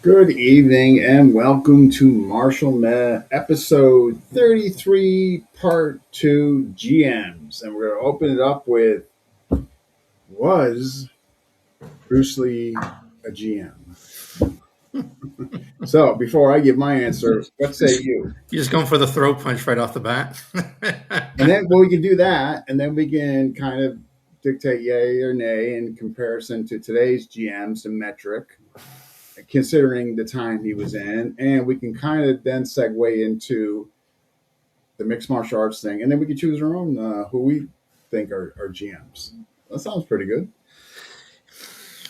Good evening and welcome to Marshall Meh episode 33, part 2 GMs. And we're going to open it up with Was Bruce Lee a GM? So before I give my answer, what say you? You're just going for the throat punch right off the bat. And then, well, we can do that. And then we can kind of dictate yay or nay in comparison to today's GMs and metric, considering the time he was in. And we can kind of then segue into the mixed martial arts thing, and then we can choose our own who we think are GMs. That sounds pretty good.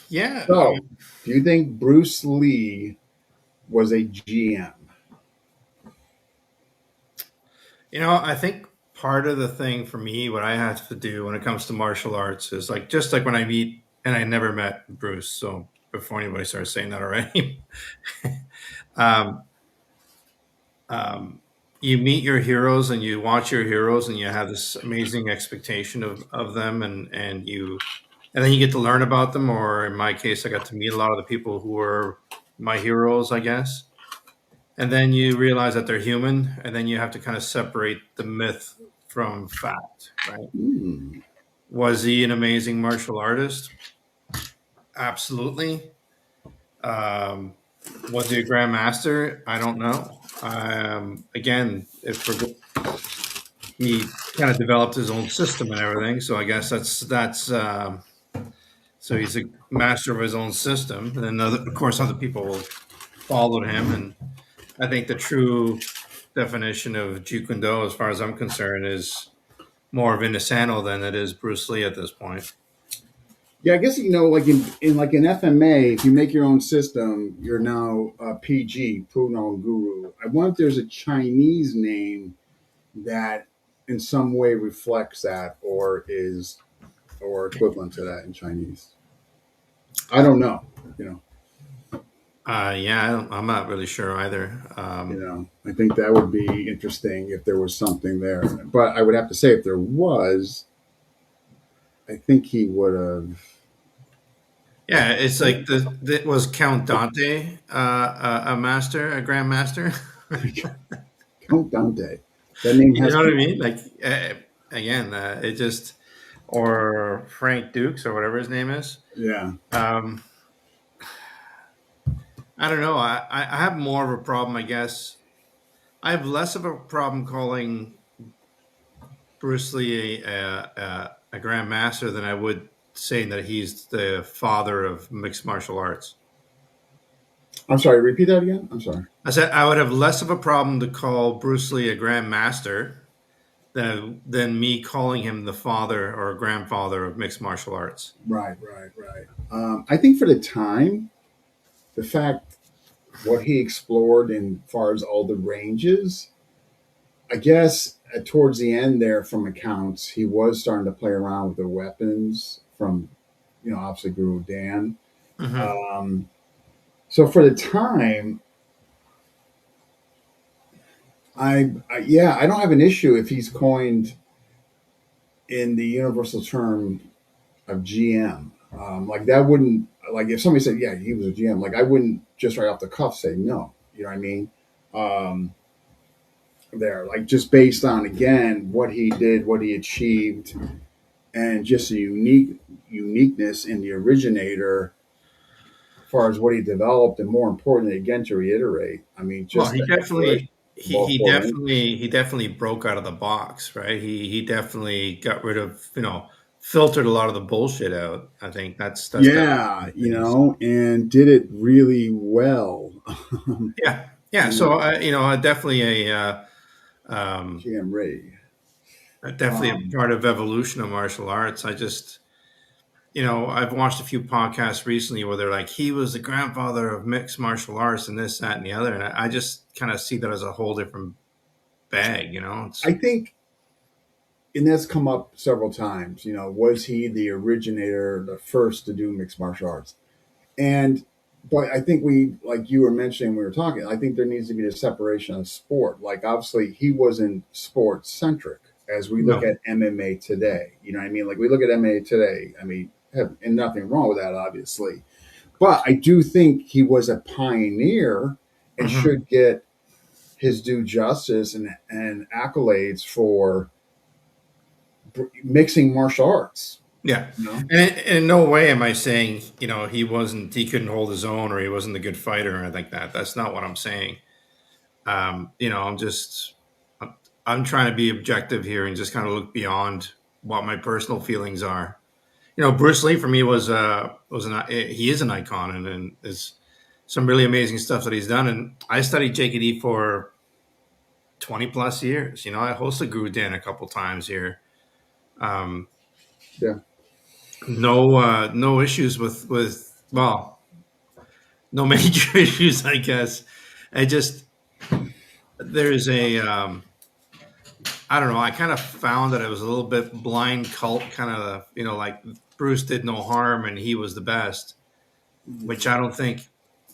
Yeah. So, do you think Bruce Lee was a GM? I think part of the thing for me, what I have to do when it comes to martial arts is like, just like when I meet, and I never met Bruce. So before anybody starts saying that already, um, you meet your heroes and you watch your heroes and you have this amazing expectation of them and then you get to learn about them. Or in my case, I got to meet a lot of the people who were my heroes, I guess. And then you realize that they're human, and then you have to kind of separate the myth from fact, right? Hmm. Was he an amazing martial artist? Absolutely. Um, was he a grandmaster? I don't know. Again, he kind of developed his own system and everything, so I guess that's so he's a master of his own system, and then of course other people followed him, and I think the true definition of Jeet Kune Do, as far as I'm concerned, is more of Inosanto than it is Bruce Lee at this point. Yeah, I guess like in like in FMA, if you make your own system, you're now PG, Punon Guru. I wonder if there's a Chinese name that in some way reflects that or equivalent to that in Chinese. I don't know. You know, Yeah, I'm not really sure either. I think that would be interesting if there was something there. But I would have to say, if there was, I think he would have. Yeah, it's like was Count Dante a master, a grandmaster? Count Dante. That name You has know what to. I mean? Like again, it just or Frank Dukes or whatever his name is. Yeah. Um, I don't know. I have more of a problem, I guess. I have less of a problem calling Bruce Lee a grandmaster than I would saying that he's the father of mixed martial arts. I'm sorry. Repeat that again. I'm sorry. I said I would have less of a problem to call Bruce Lee a grandmaster than me calling him the father or grandfather of mixed martial arts. Right. Right. Right. I think for the time, the fact what he explored in far as all the ranges, I guess towards the end there, from accounts, he was starting to play around with the weapons from, obviously Guru Dan. Hmm. Um, so for the time, yeah, I don't have an issue if he's coined in the universal term of GM. Like that wouldn't like if somebody said, yeah, he was a GM. Like I wouldn't just right off the cuff say no. You know what I mean? Um, there, like just based on again what he did, what he achieved, and just the uniqueness in the originator as far as what he developed, and more importantly, again to reiterate, I mean, Well, just the effort, both for him. he definitely broke out of the box, right? He definitely got rid of filtered a lot of the bullshit out. I think that's definitely one Yeah, of the things. and did it really well. Yeah, yeah. you So know, um, GM Ray. definitely a Um, part of evolution of martial arts. I just I've watched a few podcasts recently where they're like, he was the grandfather of mixed martial arts and this, that, and the other, and I just kind of see that as a whole different bag. It's I think, and that's come up several times. Was he the originator, the first to do mixed martial arts? And but I think like you were mentioning, when we were talking. I think there needs to be a separation of sport. Like obviously, he wasn't sports centric as we look no, at MMA today. You know what I mean? Like we look at MMA today. I mean, and nothing wrong with that, obviously. but I do think he was a pioneer and Hmm. should get his due justice and accolades for mixing martial arts. Yeah, You know, and in no way am I saying he couldn't hold his own or he wasn't a good fighter or anything like that. That's not what I'm saying. I'm just I'm trying to be objective here and just kind of look beyond what my personal feelings are. Bruce Lee for me he is an icon, and there's some really amazing stuff that he's done. And I studied JKD for 20 plus years. I hosted Guru Dan a couple times here. Um, yeah. no issues with well, no major issues, I guess. I just there's a I don't know. I kind of found that it was a little bit blind cult kind of, like Bruce did no harm and he was the best, which I don't think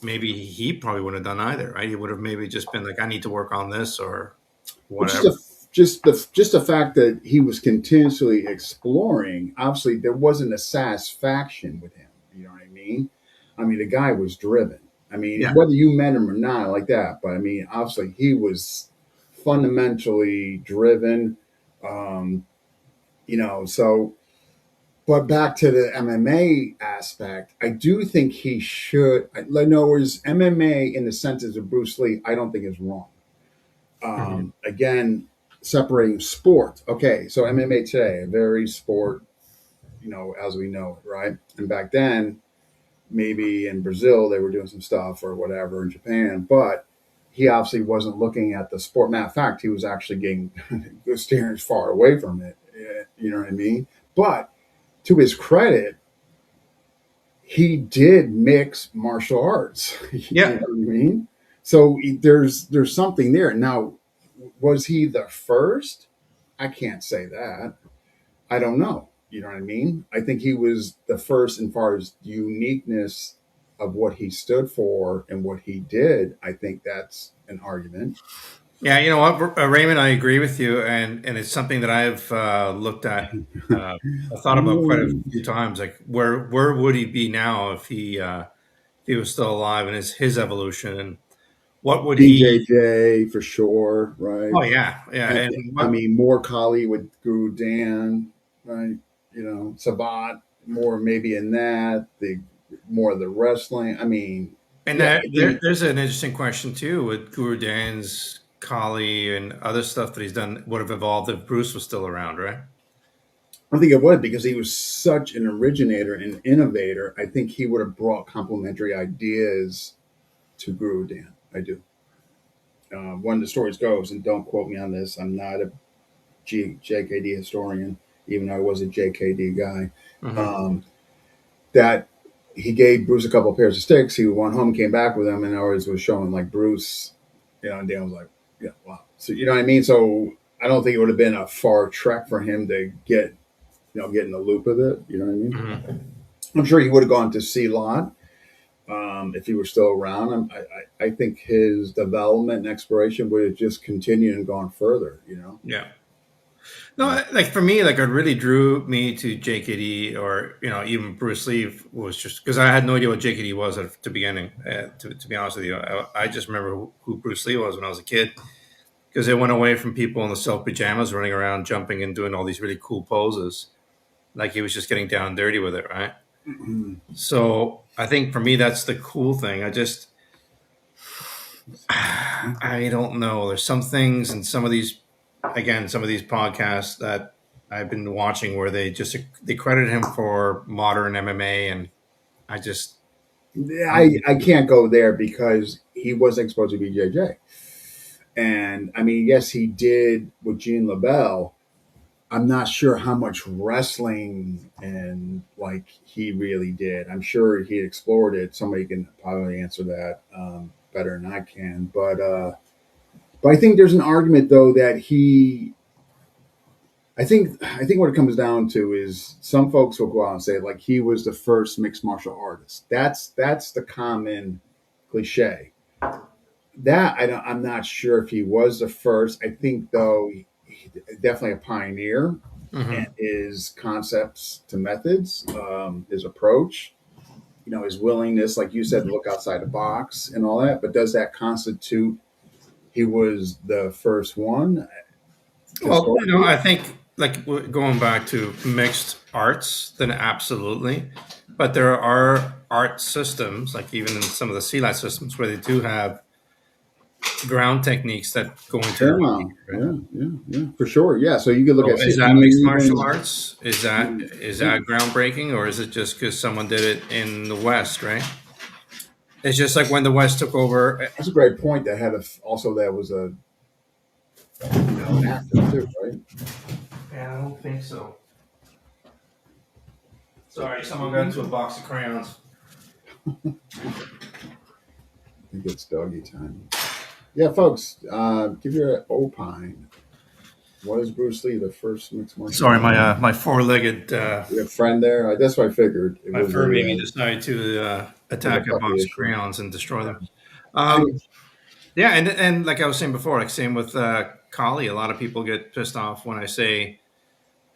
maybe he probably would have done either, right? He would have maybe just been like, I need to work on this or Well, whatever. just the fact that he was continuously exploring. Obviously, there wasn't a satisfaction with him. You know what I mean? I mean, the guy was driven. I mean, Yeah. whether you met him or not, like that. But I mean, obviously, he was fundamentally driven. Um, so. But back to the MMA aspect, I do think he should. In other words, MMA in the senses of Bruce Lee, I don't think is wrong. Hmm. Again, separating sport. Okay, so MMA today, a very sport, as we know it, right? And back then, maybe in Brazil they were doing some stuff or whatever in Japan, but he obviously wasn't looking at the sport. Matter of fact, he was actually getting steering far away from it. You know what I mean? But to his credit, he did mix martial arts. You know Yeah. what I mean? So there's something there. Now, was he the first? I can't say that. I don't know. You know what I mean? I think he was the first in far as uniqueness of what he stood for and what he did. I think that's an argument. Yeah. You know what, Raymond, I agree with you. And it's something that I've looked at. I thought about quite a few times, like where would he be now if he was still alive and his evolution and what would he, BJJ for sure, right? oh yeah. Yeah. And, And I what, mean, more Kali with Guru Dan, right? Sabat, more maybe in that, the more of the wrestling. I mean, And yeah, that, I think there's an interesting question too with Guru Dan's Kali and other stuff that he's done would have evolved if Bruce was still around, right? it would because he was such an originator and innovator. I think he would have brought complementary ideas to Guru Dan. I do. One of the stories goes, and don't quote me on this, I'm not a JKD historian, even though I was a JKD guy, Hmm. um, that he gave Bruce a couple of pairs of sticks. He went home, came back with them, and always was showing like Bruce, and Dan was like, yeah, wow. So, you know what I mean? So I don't think it would have been a far trek for him to get in the loop of it. You know what I mean? Hmm. I'm sure he would have gone to C Lot if he were still around. I think his development and exploration would have just continued and gone further. Yeah. No, like for me, like what really drew me to JKD or even Bruce Lee was just because I had no idea what JKD was at the beginning. To be honest with you, I just remember who Bruce Lee was when I was a kid because it went away from people in the silk pajamas running around, jumping and doing all these really cool poses. Like he was just getting down and dirty with it, right? So I think for me, that's the cool thing. I don't know. There's some things and some of these podcasts that I've been watching where they credit him for modern MMA, and I just I can't go there because he wasn't exposed to BJJ. And I mean, yes, he did with Gene LaBelle. I'm not sure how much wrestling and like he really did. I'm sure he explored it. Somebody can probably answer that better than I can. But I think there's an argument though that he. I think what it comes down to is some folks will go out and say like he was the first mixed martial artist. That's the common cliche. That I'm not sure if he was the first. I think though he definitely a pioneer and mhm. his concepts to methods, his approach. his willingness, like you said, to look outside the box and all that. But does that constitute he was the first one Well, historically? I think like going back to mixed arts, then absolutely. But there are art systems, like even in some of the CLAT systems, where they do have ground techniques that go into the ring, Paramount, right? yeah, for sure. Yeah, so you could look So at, is I that mixed mean, martial even arts? Is yeah, that groundbreaking, or is it just because someone did it in the West, right? It's just like when the West took over. that's a great point. That had also that was a an actor too, right? Yeah, I don't think so. Sorry, someone got into a box of crayons. I think it's doggy time. Yeah, folks, give your opine. Was Bruce Lee the first mixed martial Sorry, artist? my four-legged Your friend there. That's what I figured. It my was fur baby a decided to was a attack a puppy box of issue. crayons and destroy Yeah. them. I Um, yeah, and like I was saying before, like same with Kali. A lot of people get pissed off when I say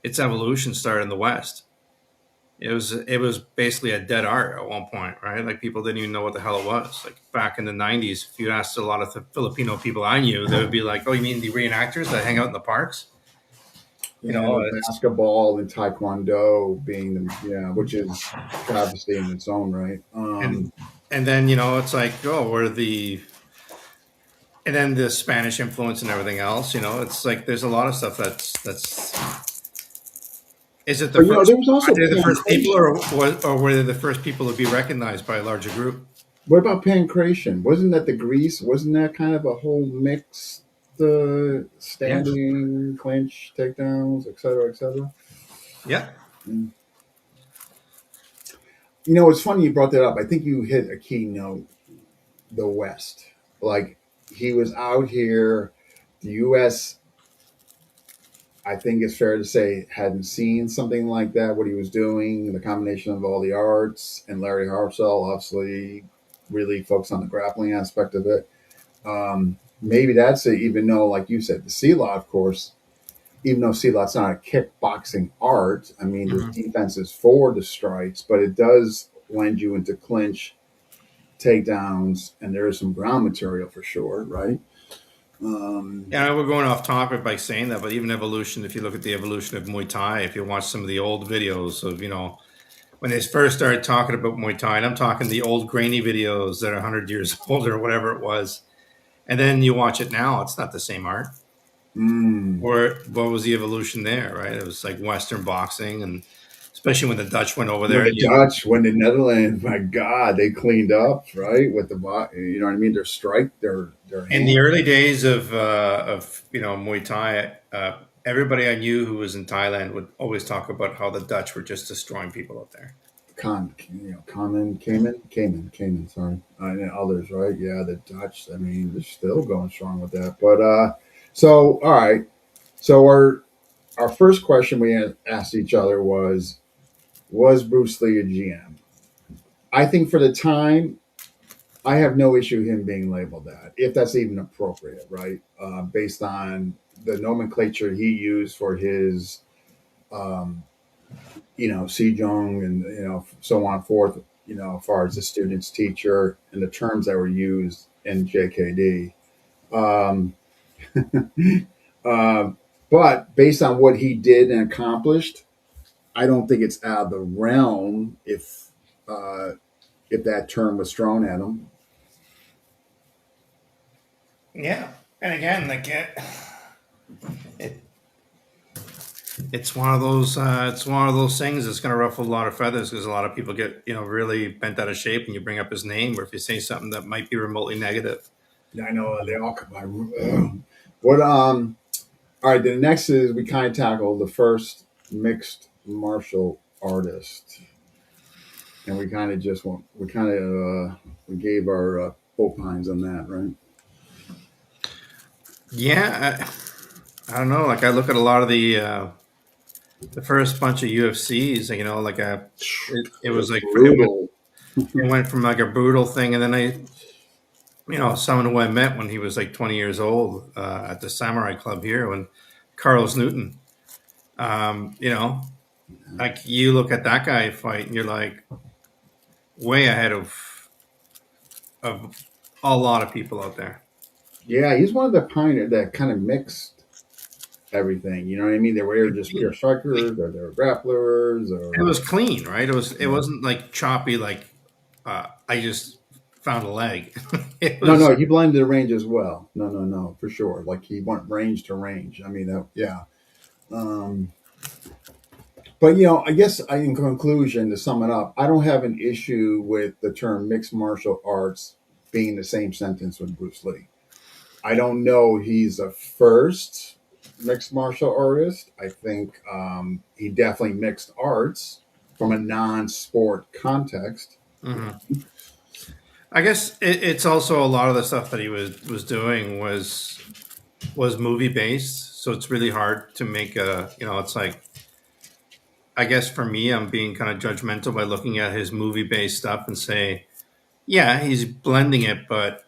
its evolution started in the West. It was basically a dead art at one point, right? Like people didn't even know what the hell it was. Like back in the '90s, if you asked a lot of the Filipino people I knew, they would be like, "Oh, you mean the reenactors that hang out in the parks?" You and know, with it's basketball and taekwondo being which is travesty in its own right. and and then it's like, oh, we're the and then the Spanish influence and everything else. It's like there's a lot of stuff that's. Is it the But first? there was also Are they the first people, pancration. or were they the first people to be recognized by a larger group? What about pancration? Wasn't that the Greece? Wasn't that kind of a whole mix? The Yeah, standing, clinch, takedowns, et cetera, et cetera. yeah. Mm. It's funny you brought that up. I think you hit a key note. The West, like he was out here. The U.S. I think it's fair to say hadn't seen something like that. What he was doing, the combination of all the arts, and Larry Hartsell obviously really focused on the grappling aspect of it. Maybe that's it. Even though, like you said, the Sea-Lot, of course, even though Sea-Lot's not a kickboxing art, I mean, there's Mhm. defenses for the strikes, but it does lend you into clinch, takedowns, and there is some ground material for sure, right? Um, Yeah, we're going off topic by saying that, but even evolution, if you look at the evolution of Muay Thai, if you watch some of the old videos of, when they first started talking about Muay Thai, and I'm talking the old grainy videos that are 100 years old or whatever it was, and then you watch it now, it's not the same art. mm. Or what was the evolution there, right? It was like Western boxing, and especially when the Dutch went over When there. the Dutch, when the Netherlands, my God, they cleaned up, right? With you know what I mean? Their strike, their In the hand. early days of Muay Thai, everybody I knew who was in Thailand would always talk about how the Dutch were just destroying people out there. Cayman, sorry, and others, right? Yeah, the Dutch. I mean, they're still going strong with that. But so all right. So our first question we asked each other was Bruce Lee a GM? I think for the time, I have no issue him being labeled that, if that's even appropriate, right? Based on the nomenclature he used for his, um, Sejong and so on and forth. As far as the student's teacher and the terms that were used in JKD. Um, um, but based on what he did and accomplished, I don't think it's out of the realm uh, if that term was thrown at him. Yeah, and again, like it it's one of those things that's going to ruffle a lot of feathers because a lot of people get really bent out of shape when you bring up his name, or if you say something that might be remotely negative. I know they all come by. What All right, the next is we kind of tackled the first mixed martial artist, and we kind of just went. We gave our opines on that, right? Yeah, I don't know. Like I look at a lot of the first bunch of UFCs, it was They're like brutal. it went from like a brutal thing, and then someone who I met when he was like 20 years old at the Samurai Club here, when Carlos Newton, um, you know, like you look at that guy fight, and you're like, way ahead of a lot of people out there. Yeah, he's one of the pioneers that kind of mixed everything. You know what I mean? They were just pure strikers, or they were grapplers, It or was clean, right? It yeah. wasn't like choppy, like I just found a leg. It No, was no, he blended the range as well. No, no, no, for sure. Like he went range to range. I mean, that, yeah. Um, but I guess in conclusion, to sum it up, I don't have an issue with the term mixed martial arts being the same sentence with Bruce Lee. I don't know. He's a first mixed martial artist. I think he definitely mixed arts from a non-sport context. mhm. I guess it's also a lot of the stuff that he was doing was movie based, so it's really hard to make a it's like I guess for me, I'm being kind of judgmental by looking at his movie based stuff and say, yeah, he's blending it, but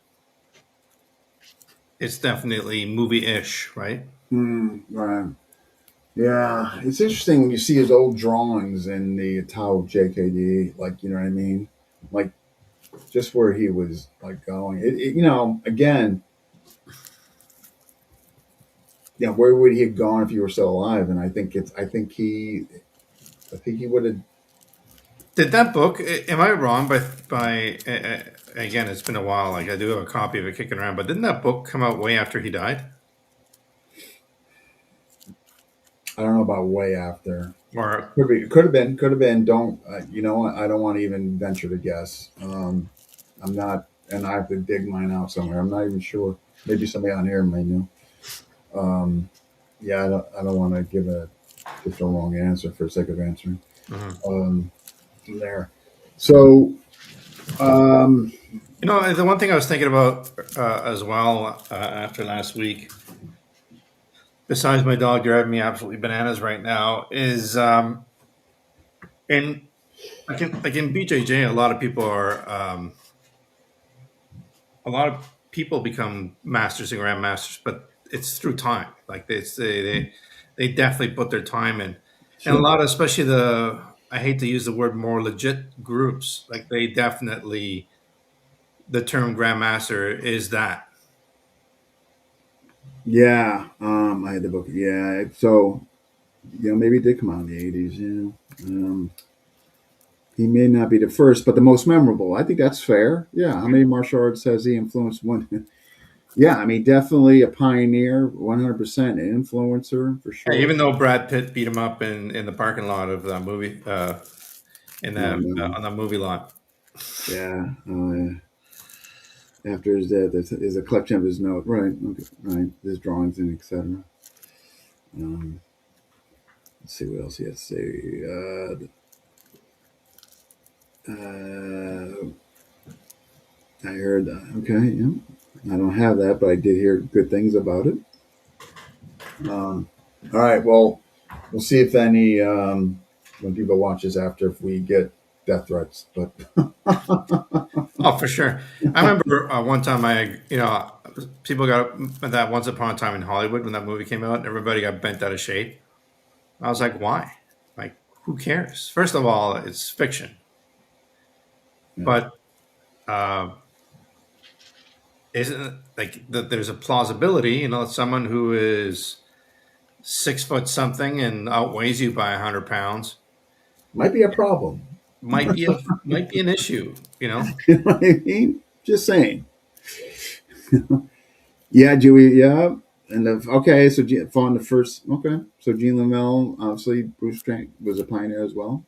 it's definitely movie ish, right? Right. Yeah, it's interesting when you see his old drawings in the Tao JKD. Like, you know what I mean? Like, just where he was like going. Again, where would he have gone if he were still alive? And I think he would have. Did that book? Am I wrong? By again, it's been a while. Like I do have a copy of it kicking around, but didn't that book come out way after he died? I don't know about way after. Or Could have been. Don't what? I don't want to even venture to guess. I'm not, and I have to dig mine out somewhere. I'm not even sure. Maybe somebody on here may know. Um, yeah, I don't want to give just a wrong answer for the sake of answering. mhm. Um, there. So, um, The one thing I was thinking about as well after last week, besides my dog driving me absolutely bananas right now, is in like in BJJ, a lot of people become masters and grandmasters, but it's through time. Like they definitely put their time in, and a sure. lot of especially the I hate to use the word more legit groups, like they definitely the term grandmaster is that. Yeah, I had the book. Yeah, so maybe it did come out in the '80s. Yeah, he may not be the first, but the most memorable. I think that's fair. Yeah, how many martial arts has he influenced? One. Yeah, I mean, definitely a pioneer, 100% an influencer for Yeah, sure. even though Brad Pitt beat him up in the parking lot of that movie, in Oh that no, on the movie lot. yeah. After his death, there's a collection of his notes. Right, okay, right. His drawings and etc. Um, let's see what else he has to say. I heard. Okay, yeah. I don't have that, but I did hear good things about it. All right. Well, we'll see if any when people watch this after if we get death threats. But Oh, for sure. I remember one time people got that Once Upon a Time in Hollywood when that movie came out, and everybody got bent out of shape. I was like, why? Like, who cares? First of all, it's fiction, yeah, but uh, isn't it like there's a plausibility? Someone who is 6 foot something and outweighs you by 100 pounds might be a problem. might be an issue. You know what I mean? Just saying. Yeah, Dewey. Yeah, and okay. So found the first. Okay, so Gene Lamel, obviously Bruce Trank was a pioneer as well.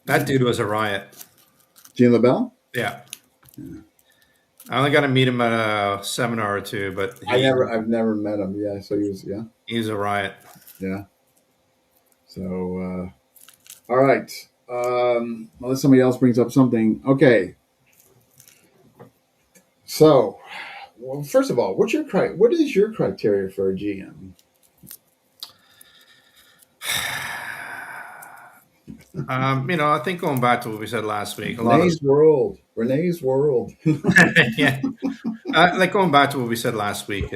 That dude was a riot. Gene LaBelle. Yeah, I only got to meet him at a seminar or two, but I've never met him. Yeah, so he was. Yeah, he's a riot. yeah. So, all right. Unless somebody else brings up something. Okay. So, well, first of all, what is your criteria for a GM? I think going back to what we said last week, a lot of Renee's world. Renee's world. yeah, like going back to what we said last week.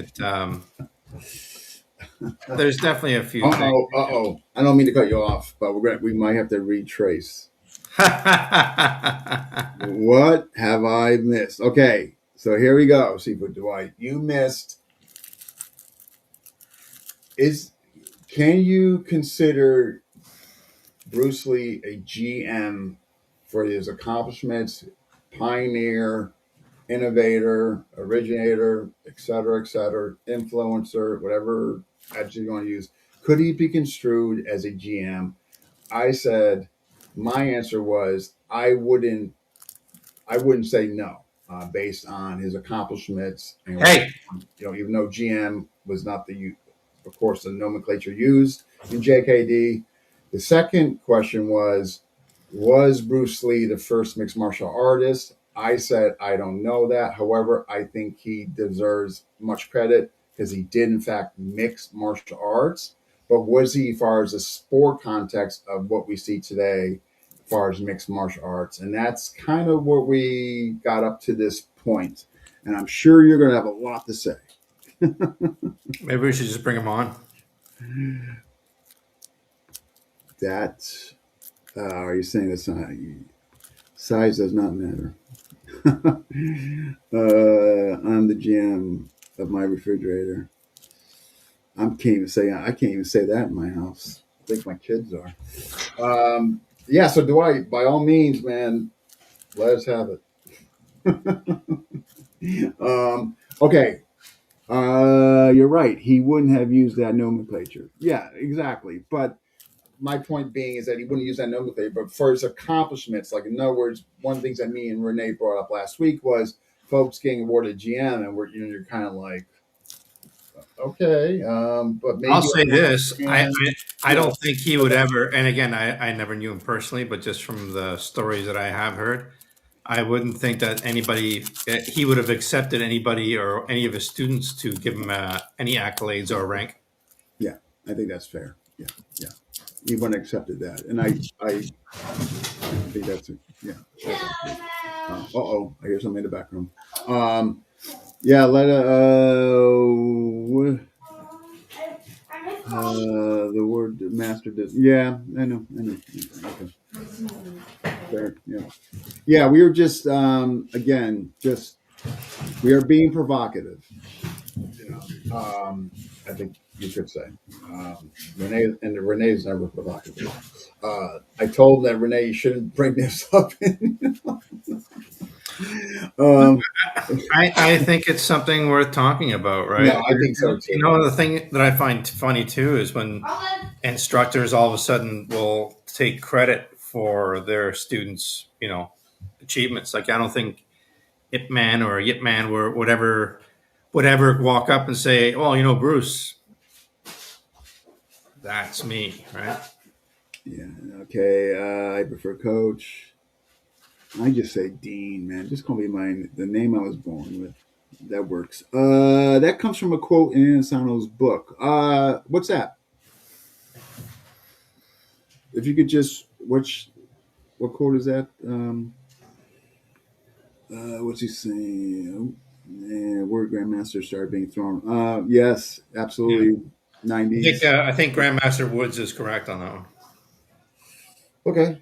There's definitely a few things. Uh oh. I don't mean to cut you off, but we might have to retrace. What have I missed? Okay, so here we go. Seafood Dwight, you missed. Is Can you consider Bruce Lee a GM for his accomplishments, pioneer, innovator, originator, et cetera, influencer, whatever adjective you want to use? Could he be construed as a GM? I said my answer was I wouldn't say no, based on his accomplishments and what, Hey, even though GM was not of course, the nomenclature used in JKD. The second question was Bruce Lee the first mixed martial artist? I said I don't know that. However, I think he deserves much credit because he did in fact mix martial arts. But was he, as far as the sport context of what we see today, as far as mixed martial arts? And that's kind of what we got up to this point. And I'm sure you're going to have a lot to say. maybe we should just bring him on. That are you saying that size does not matter? I'm the GM of my refrigerator. I can't even say that in my house. I think my kids are. Yeah. So Dwight, by all means, man, let us have it. Okay. You're right. He wouldn't have used that nomenclature. Yeah, exactly. But my point being is that he wouldn't use that nomenclature, but for his accomplishments, like in other words, one of the things that me and Renee brought up last week was folks getting awarded GM, and you're kind of like, okay, but maybe I'll say this: and I don't think he would ever. And again, I never knew him personally, but just from the stories that I have heard, I wouldn't think that he would have accepted anybody or any of his students to give him any accolades or rank. yeah, I think that's fair. Yeah, yeah, he wouldn't have accepted that, and I think that's yeah. Oh, I hear something in the background. Yeah, the word master did. Yeah, I know. Okay, fair. Yeah, yeah. We were just again, just we are being provocative. You know, I think you could say. Renee's never provocative. I told that Renee shouldn't bring this up. um, I think it's something worth talking about, right? no, I think so You too. know, the thing that I find funny too is when instructors all of a sudden will take credit for their students, achievements. Like I don't think Ip Man or Yip Man or whatever would ever walk up and say, "Well, Bruce, that's me," right? Yeah. Okay. I prefer Coach. I just say Dean, man. Just call me the name I was born with. That works. That comes from a quote in Insano's book. What's that? If you could just what quote is that? What's he saying? Oh, yeah, word Grandmaster started being thrown. Yes, Yeah. absolutely. '90s. I think Grandmaster Woods is correct on that one. Okay.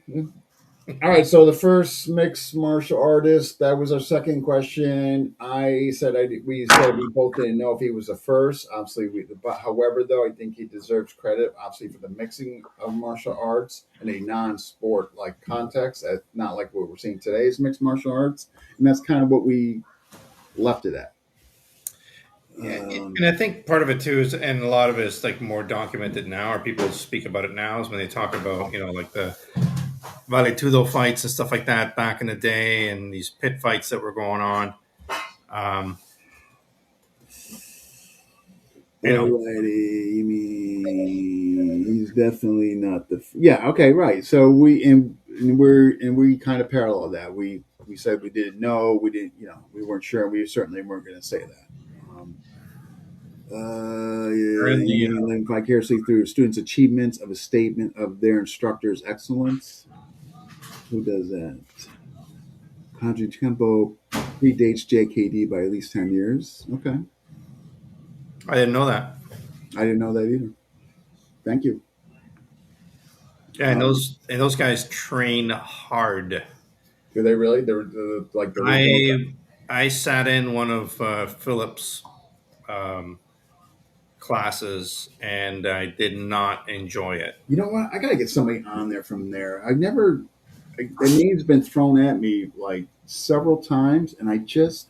All right, so the first mixed martial artist, that was our second question. We said we both didn't know if he was the first. Obviously, but however, though, I think he deserves credit, obviously, for the mixing of martial arts in a non-sport like context, not like what we're seeing today's mixed martial arts, and that's kind of what we left it at. Yeah, Um, and I think part of it too is, and a lot of it is like more documented now, or people speak about it now, is when they talk about like the Vale Tudo fights and stuff like that back in the day, and these pit fights that were going on. Um, you know, Alrighty, you mean he's definitely not yeah, okay, right. So we kind of parallel that. We said we didn't know, we didn't, we weren't sure, we certainly weren't going to say that. they're Yeah, in you the mean living vicariously through students' achievements of a statement of their instructor's excellence? Who does that? Kanji Tempo predates JKD by at least 10 years. Okay. I didn't know that. I didn't know that either. Thank you. Yeah, and those guys train hard. Do they really? They're like the original guy. I sat in one of Philip's um, classes, and I did not enjoy it. You know what? I gotta get somebody on there from there. I've never. The name's been thrown at me like several times, and I just.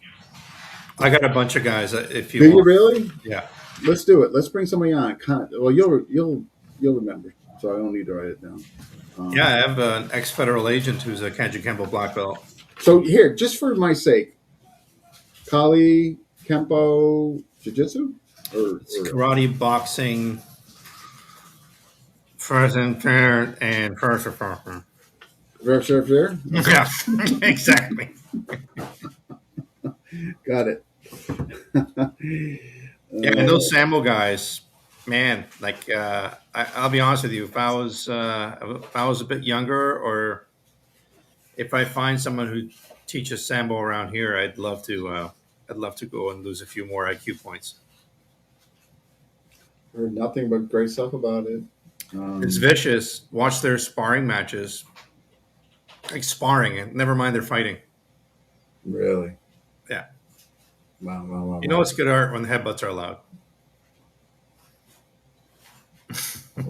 I got a bunch of guys if you Do you want. really? Yeah, Let's do it. Let's bring somebody on. Well, you'll remember, so I don't need to write it down. yeah. Um, I have an ex-federal agent who's a Kanji Kempo black belt. so here, just for my sake, Kali Kempo Jiu Jitsu It's or karate, boxing, first and third, and first and fourth. Surf there. Okay, Yeah, exactly. got it. Yeah, and those Sambo guys, man. Like, I'll be honest with you. If I was a bit younger, or if I find someone who teaches Sambo around here, I'd love to go and lose a few more IQ points. Heard nothing but great stuff about it. It's vicious. Watch their sparring matches, like sparring, and never mind their fighting. Really? Yeah, Wow, wow, wow, you know wow. it's good art when the headbutts are allowed.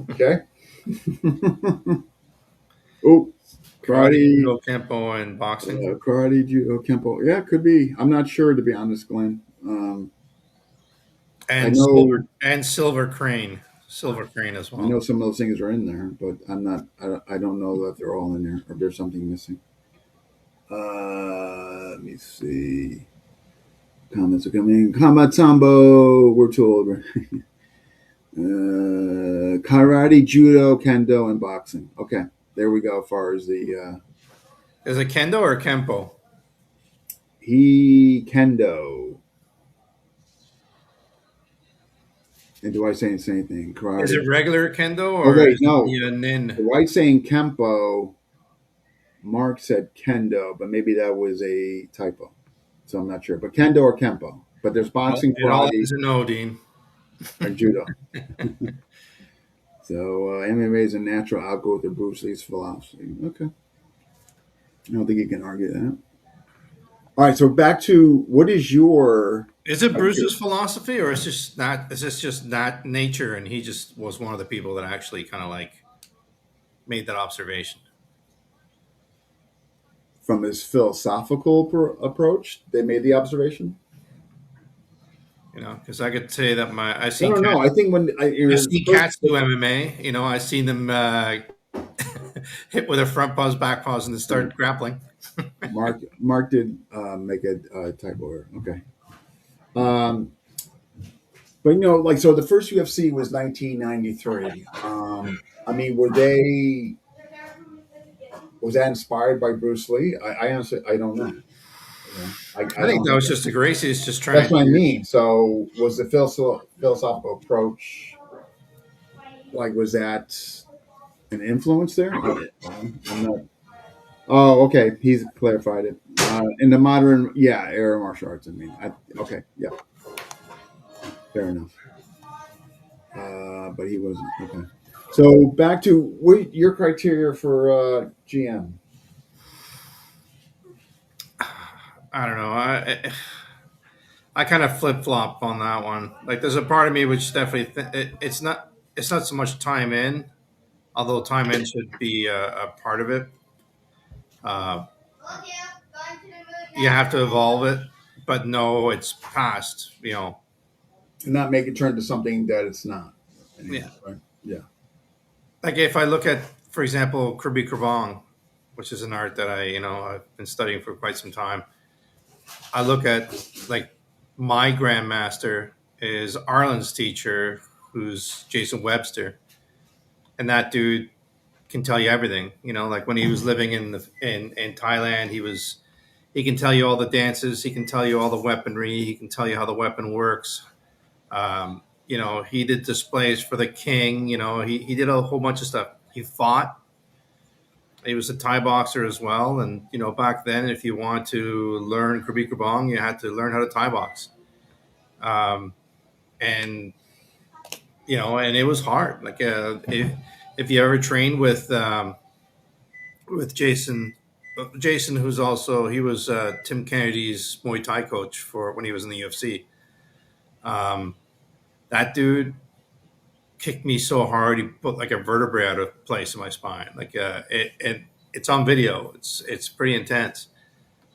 Okay. Oh, Karate, karate, judo, kempo, and boxing, karate, judo, kempo. Yeah, could be. I'm not sure to be honest, Glenn. I know, and silver crane as I know well. some of those things are in there, but I'm not. I don't know that they're all in there, or there's something missing. Let me see. Comments are coming in. Kamatambo, we're told. Karate, judo, kendo, and boxing. Okay, there we go. As far as the Is it kendo or kempo? he kendo. And do I say the same thing? Is Karate. it regular kendo Oh or wait, is it no. the The nin? white saying kempo. Mark said kendo, but maybe that was a typo, so I'm not sure. But kendo or kempo. But there's Well, boxing, it all karate, is a no, Dean. and judo. So MMA is a natural. I'll go with the Bruce Lee's philosophy. Okay, I don't think you can argue that. All right, so back to what is your Is it okay, Bruce's philosophy, or is just not? Is this just not nature, and he just was one of the people that actually kind of like made that observation? from his philosophical approach? They made the observation. You know, because I could say that I don't know. I think when I your seen first, cats do MMA. You know, I seen them hit with their front paws, back paws, and then start grappling. Mark did make a typo here. Okay. Um, but like so, the first UFC was 1993. I mean, was that inspired by Bruce Lee? I honestly I don't know. I I think don't that have was that. just the Gracie's just trying That's what I to. mean. So was the philosophical approach like was that an influence there? I'm not. Oh, okay. He's clarified it. In the modern, yeah, era martial arts. I mean, okay, yeah, fair enough. But he wasn't. Okay. So back to what your criteria for GM. I don't know. I kind of flip flop on that one. Like, there's a part of me which definitely it's not so much time in, although time in should be a part of it. Uh, you have to evolve it, but no, it's past. You know, And not make it turn to something that it's not yeah. anymore, right? Yeah. Like if I look at, for example, Kirby Kerbong, which is an art that I've been studying for quite some time. I look at like my grandmaster is Arlen's teacher, who's Jason Webster, and that dude can tell you everything. You know, like when he was living in Thailand, he can tell you all the dances, he can tell you all the weaponry, he can tell you how the weapon works. He did displays for the king. He did a whole bunch of stuff. He fought. He was a Thai boxer as well, and back then, if you want to learn Krabi Krabong, you had to learn how to Thai box. Um, and and it was hard. Like if you ever trained with Jason, who's also he was Tim Kennedy's Muay Thai coach for when he was in the UFC. Um, that dude kicked me so hard he put like a vertebrae out of place in my spine. Like it's on video. It's pretty intense.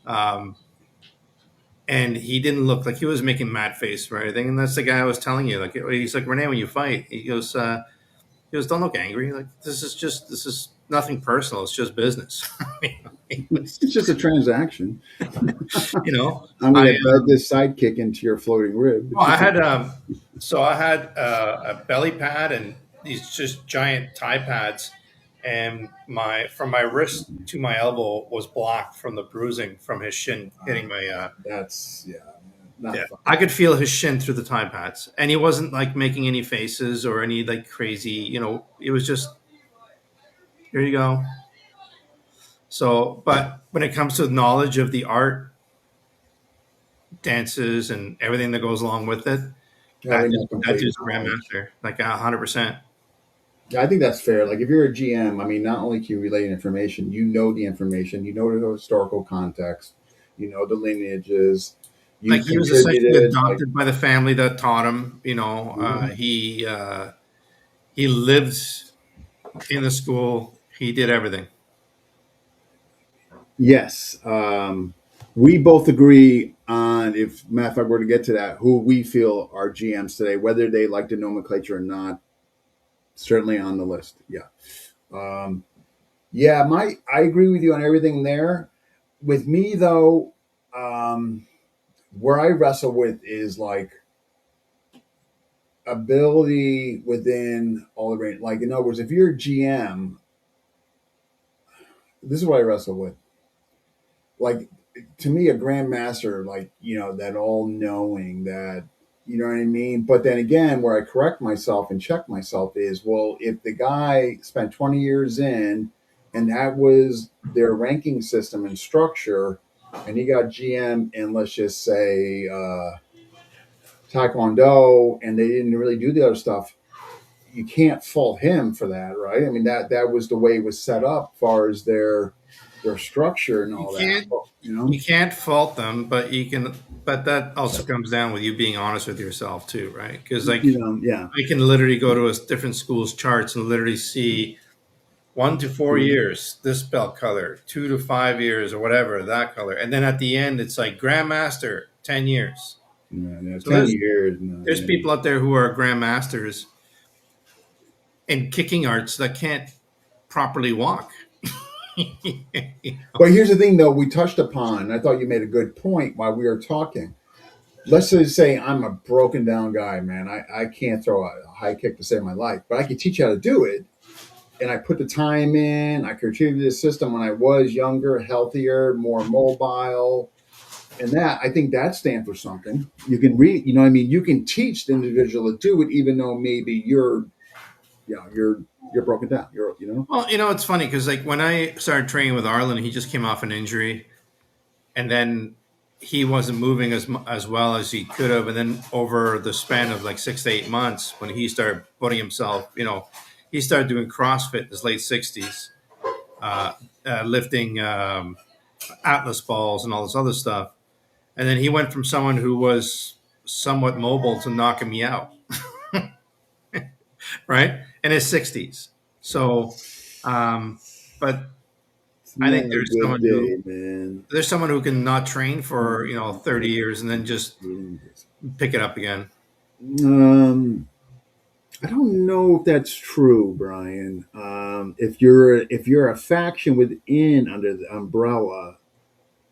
Um, and he didn't look like he was making mad face or anything. And that's the guy I was telling you. Like he's like, Renee, when you fight, he goes, don't look angry. Like this is nothing personal. It's just business. It's just a transaction. you know, I'm I going to add this sidekick into your floating rib. well, I had I had a belly pad and these just giant thigh pads, and my from my wrist to my elbow was blocked from the bruising from his shin hitting my. That's not Yeah, fun. I could feel his shin through the thigh pads, and he wasn't like making any faces or any like crazy. It was just here you go. So, but when it comes to knowledge of the art, dances, and everything that goes along with it, that Having is, that that complete is knowledge. grandmaster, like 100%. Yeah, I think that's fair. Like if you're a GM, I mean, not only can you relay information, you know the information, you know the historical context, you know the lineages, you Like he was essentially contributed. Like, adopted by the family that taught him. He lived in the school. He did everything. yes, we both agree on, if matter of fact we're to get to that, who we feel are GMs today, whether they like the nomenclature or not. Certainly on the list. Yeah. Um, yeah, I agree with you on everything there. With me though, um, where I wrestle with is like ability within all the range. Like in other words, if you're a GM, this is what I wrestle with. Like to me, a grandmaster, like that all knowing, that you know what I mean. But then again, where I correct myself and check myself is, well, if the guy spent 20 years in, and that was their ranking system and structure, and he got GM and let's just say Taekwondo, and they didn't really do the other stuff, you can't fault him for that, right? I mean that was the way it was set up, as far as their structure and You all that. can't You know, you can't fault them, but you can. But that also comes down with you being honest with yourself too, right? Because like yeah. I can literally go to a different school's charts and literally see 1 to 4 years this belt color, 2 to 5 years or whatever that color, and then at the end it's like grandmaster 10 years. Yeah, yeah, So 10 years. No, there's yeah. people out there who are grandmasters in kicking arts that can't properly walk. But here's the thing, though, we touched upon. I thought you made a good point while we were talking. Let's just say I'm a broken down guy, man. I can't throw a high kick to save my life, but I can teach you how to do it. And I put the time in. I contributed to the system when I was younger, healthier, more mobile, and that I think that stands for something. You can read, you know what I mean? You can teach the individual to do it, even though maybe you're broken down. Well, it's funny because like when I started training with Arlen, he just came off an injury, and then he wasn't moving as well as he could have. And then over the span of like 6 to 8 months, when he started putting himself, he started doing CrossFit in his late 60s, lifting Atlas balls and all this other stuff. And then he went from someone who was somewhat mobile to knocking me out, right? In his 60s. So, but It's I not think a good day, man. there's someone who can not train for 30 years and then just pick it up again. Um, I don't know if that's true, Brian. If you're a faction within under the umbrella,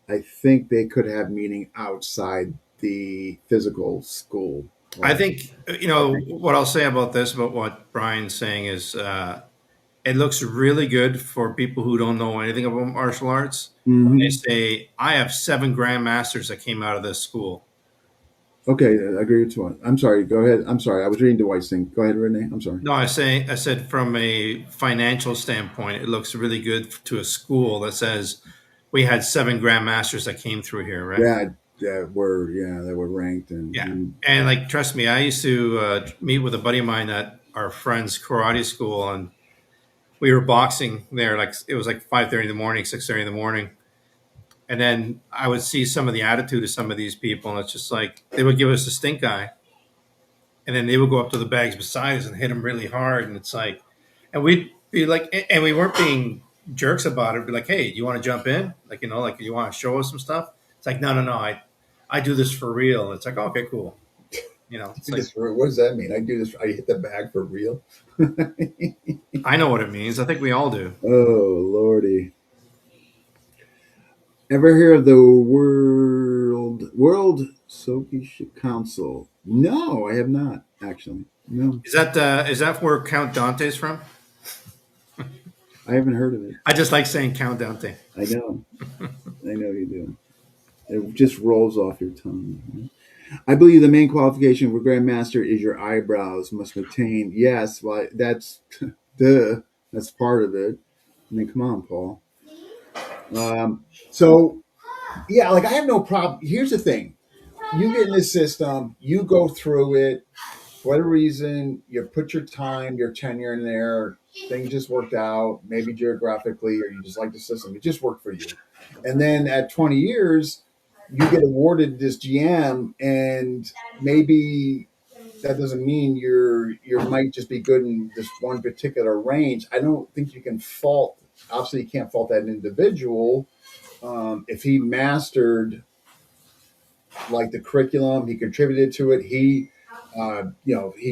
I think they could have meaning outside the physical school. I Like, think what I'll say about this, about what Brian's saying is, it looks really good for people who don't know anything about martial arts. They mhm. say, "I have 7 grandmasters that came out of this school." Okay, I agree with you. I'm sorry. Go ahead. I'm sorry. I was reading Dwight's thing. Go ahead, Renee. I'm sorry. No, I said from a financial standpoint, it looks really good to a school that says we had 7 grandmasters that came through here, right? Yeah, that were ranked and, Yeah, and and like trust me, I used to meet with a buddy of mine at our friend's karate school, and we were boxing there. Like it was like 5:30 in the morning, 6:30 in the morning, and then I would see some of the attitude of some of these people, and it's just like they would give us a stink eye, and then they would go up to the bags beside us and hit them really hard, and it's like, and we'd be like, and we weren't being jerks about it. We'd be like, hey, do you want to jump in? Like like you want to show us some stuff? It's like, no, no, no, I do this for real. And it's like, okay, cool. It's like What does that mean? I do this. I hit the bag for real. I know what it means. I think we all do. Oh lordy! Ever hear of the World Soki Council? No, I have not actually. No, Is that where Count Dante's from? I haven't heard of it. I just like saying Count Dante. I know, I know you do. It just rolls off your tongue. I believe the main qualification for Grandmaster is your eyebrows must maintain. Yes, well, that's duh. That's part of it. I mean, come on, Paul. So yeah, like I have no problem. Here's the thing: you get in this system, you go through it. For whatever reason, you put your time, your tenure in there. Things just worked out, maybe geographically, or you just like the system. It just worked for you. And then at 20 years, you get awarded this GM, and maybe that doesn't mean you might just be good in this one particular range. I don't think you can fault. Obviously, you can't fault that individual if he mastered like the curriculum, he contributed to it. He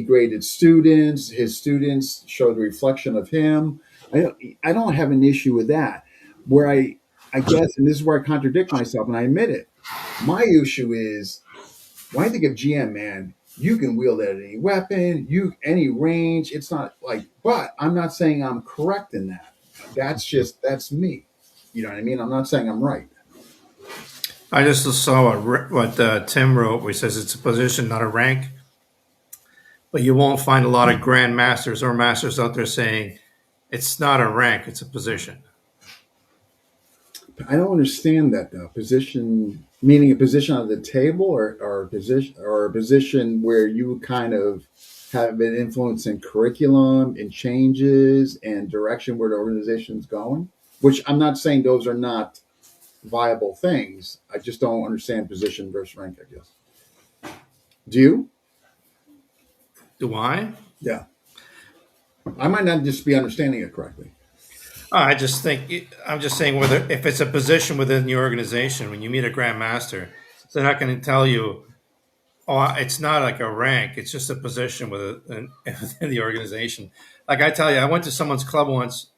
graded students. His students showed a reflection of him. I don't have an issue with that. Where I guess, and this is where I contradict myself, and I admit it. My issue is when I think of GM, man, you can wield at any weapon, any range. It's not like, but I'm not saying I'm correct in that. That's me. You know what I mean? I'm not saying I'm right. I just saw what Tim wrote, where he says it's a position, not a rank. But you won't find a lot of grandmasters or masters out there saying it's not a rank, it's a position. I don't understand that though. Position meaning a position on the table, or a position where you kind of have an influence in curriculum and changes and direction where the organization's going. Which I'm not saying those are not viable things. I just don't understand position versus rank, I guess. Do you? Do I? Yeah. I might not just be understanding it correctly. I just think I'm just saying whether if it's a position within the organization, when you meet a grandmaster, they're not going to tell you, "Oh, it's not like a rank; it's just a position within the organization." Like I tell you, I went to someone's club once,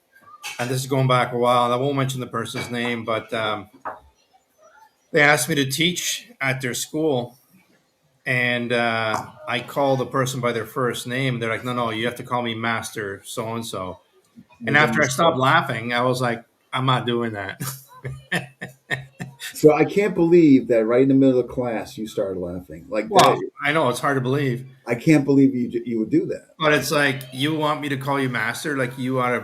and this is going back a while. And I won't mention the person's name, but they asked me to teach at their school, and I called the person by their first name. They're like, "No, no, you have to call me Master so and so." And after I stopped laughing, I was like, I'm not doing that. So I can't believe that right in the middle of the class you started laughing like Well, that. I know it's hard to believe, I can't believe you would do that. but it's like you want me to call you master, like you're out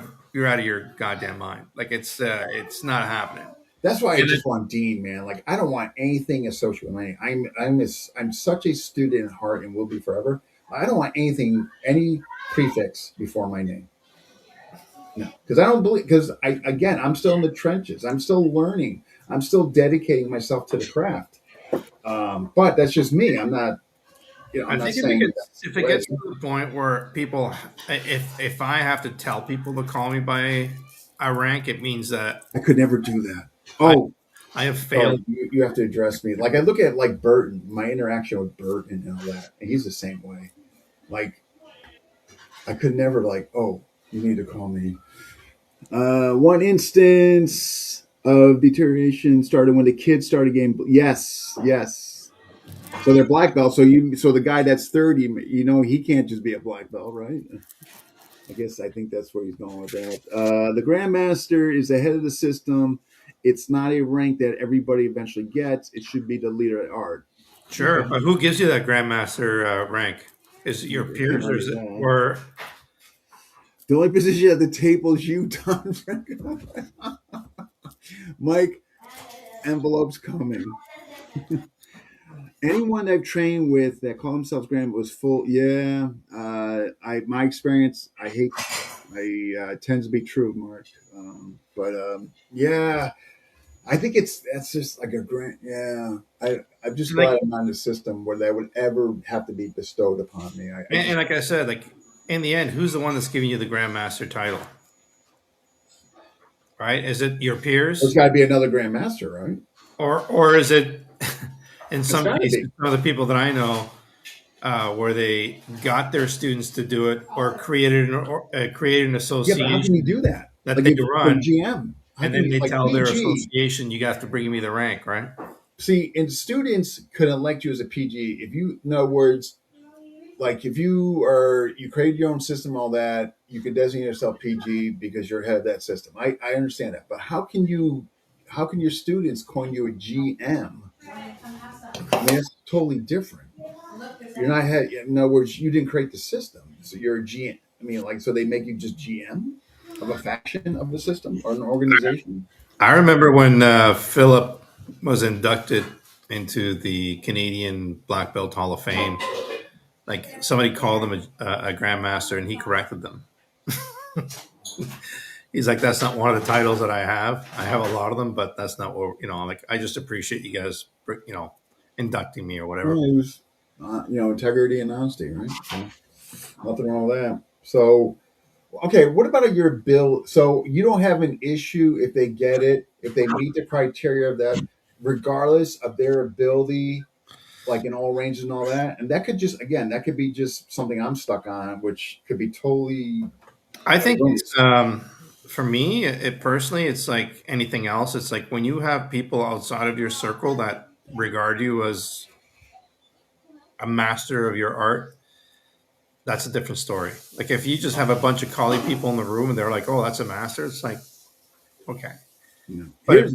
of your goddamn mind. Like it's not happening. That's why I And just want Dean, man. Like I don't want anything associated with my name. I'm such a student at heart and will be forever. I don't want any prefix before my name. No, because I don't believe. Because I'm still in the trenches. I'm still learning. I'm still dedicating myself to the craft. But that's just me. I'm not. I'm I not think saying that's if it right. gets to the point where people, if I have to tell people to call me by a rank, it means that I could never do that. I, Oh, I have sorry. failed. You have to address me. Like I look at like Burton, my interaction with Burton and all that, and he's the same way. Like I could never like, oh, you need to call me. One instance of deterioration started when the kids started getting. Yes, yes. So they're black belt. So the guy that's 30, he can't just be a black belt, right? I think that's where he's going with that. The Grandmaster is the head of the system. It's not a rank that everybody eventually gets. It should be the leader at art. Sure, Okay. but who gives you that grandmaster rank? Is it your peers, or is it, or The only position at the table is you, Don. Mike, envelopes coming. Anyone I've trained with that call themselves grand was full. Yeah, my experience. I hate It tends to be true, Mark. Yeah, I think that's just like a grant. Yeah, I'm just Like glad I'm not in a system where that would ever have to be bestowed upon me. I and just like I said, like in the end, who's the one that's giving you the grandmaster title? Right? Is it your there's peers, got to be another grandmaster, right? or is it in It's some got to cases be. some of the people that I know where they got their students to do it or created an Yeah, but how can you association do that? that Like they if you're run, GM, how and can then you they like tell their PG? association, you have to bring me the rank, right? See, and students could elect you as a PG if you, in other words, like if you create your own system, all that, you can designate yourself PG because you're head of that system. I understand that, but how can your students coin you a GM? I mean, it's totally different. You're not head. In other words, you didn't create the system, so you're a GM. I mean, like, so they make you just GM of a faction of the system or an organization. I remember when Philip was inducted into the Canadian Black Belt Hall of Fame. Like somebody called him a grandmaster, and he corrected them. He's like, "That's not one of the titles that I have. I have a lot of them, but that's not what Like, I just appreciate you guys, inducting me or Yeah, whatever." it was, integrity and honesty, right? So nothing wrong with that. So, okay, what about your bill? So you don't have an issue if they get it, if they meet the criteria of that, regardless of their ability, like in all ranges and all that. And that could just, again, that could be just something I'm stuck on, which could be totally I think it's erroneous. for me, it personally, it's like anything else. It's like when you have people outside of your circle that regard you as a master of your art, that's a different story. Like if you just have a bunch of colleague people in the room and they're like, "Oh, that's a master," it's like, okay. But if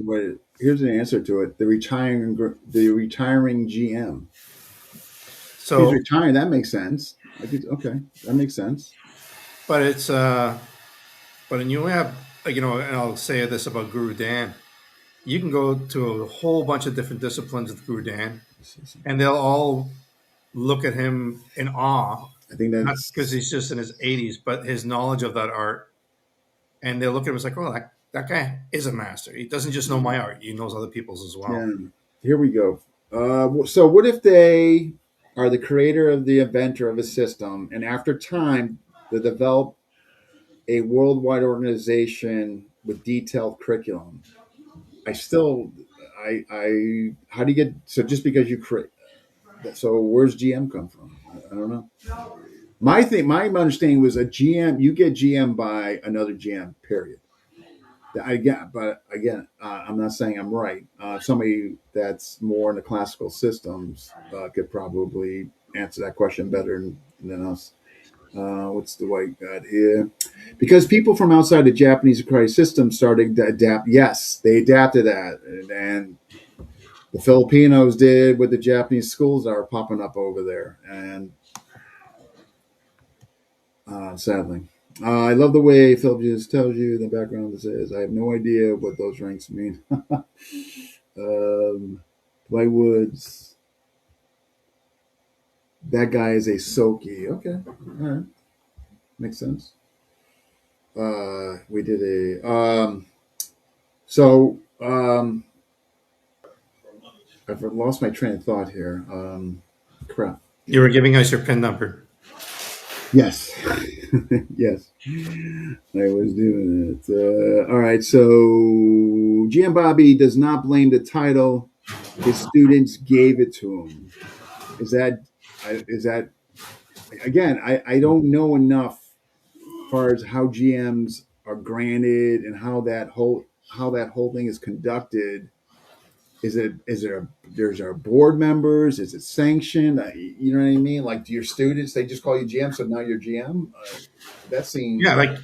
Here's the answer to it: the retiring GM. If he's so, retiring, that makes sense. Okay, that makes sense. but it's but when you have like and I'll say this about Guru Dan, you can go to a whole bunch of different disciplines with Guru Dan, and they'll all look at him in awe, I think not because that's he's just in his 80s, but his knowledge of that art. And they'll look at him as like, "Oh, that guy is a master. He doesn't just know my art; he knows other people's as well." yeah. Here we go. So what if they are the creator of the inventor of a system, and after time, they develop a worldwide organization with detailed curriculum? I still, how do you get? So just because you create, so where's GM come from? I don't know. My understanding was a GM. You get GM by another GM. Period. I get, but again, I'm not saying I'm right. Somebody that's more in the classical systems could probably answer that question better than us. What's the white guy here? Because people from outside the Japanese karate system started to adapt. Yes, they adapted that, and the Filipinos did with the Japanese schools that are popping up over there. And sadly, I love the way Philip just tells you in the background. It says, "I have no idea what those ranks mean." Dwight Woods, that guy is a Soki. Okay, all right, makes sense. We did a so I've lost my train of thought here. Crap. You were giving us your pin number. Yes, yes, I was doing it. All right, so GM Bobby does not blame the title. His students gave it to him. Is that again? I don't know enough as far as how GMs are granted and how that whole thing is conducted. There's our board members? Is it sanctioned? You know what I mean? Like, do your students, they just call you GM, so now you're GM? That Yeah, seems, like,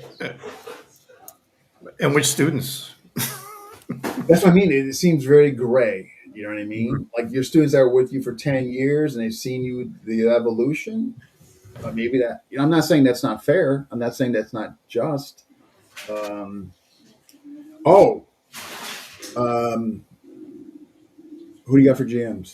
and which students? that's what I mean. It seems very gray. You know what I mean? Like your students that were with you for 10 years and they've seen you, the evolution. Maybe that, I'm not saying that's not fair. I'm not saying that's not just. Um, oh, um, who do you got for GMs?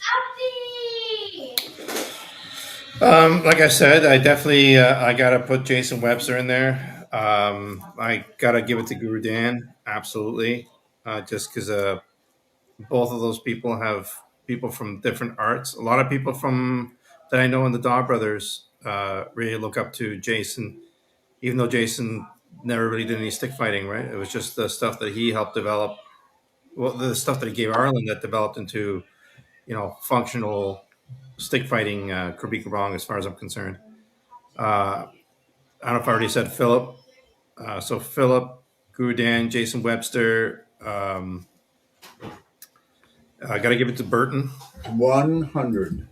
Like I said, I definitely I gotta put Jason Webster in there. I gotta give it to Guru Dan, absolutely, just because both of those people have people from different arts. A lot of people from that I know in the Daw Brothers really look up to Jason, even though Jason never really did any stick fighting. Right? It was just the stuff that he helped develop. Well, the stuff that he gave Arlen that developed into functional stick fighting Krabi Krabong, as far as I'm concerned. I don't know if I already said Philip. So Philip, Guru Dan, Jason Webster. I got to give it to Burton. 100.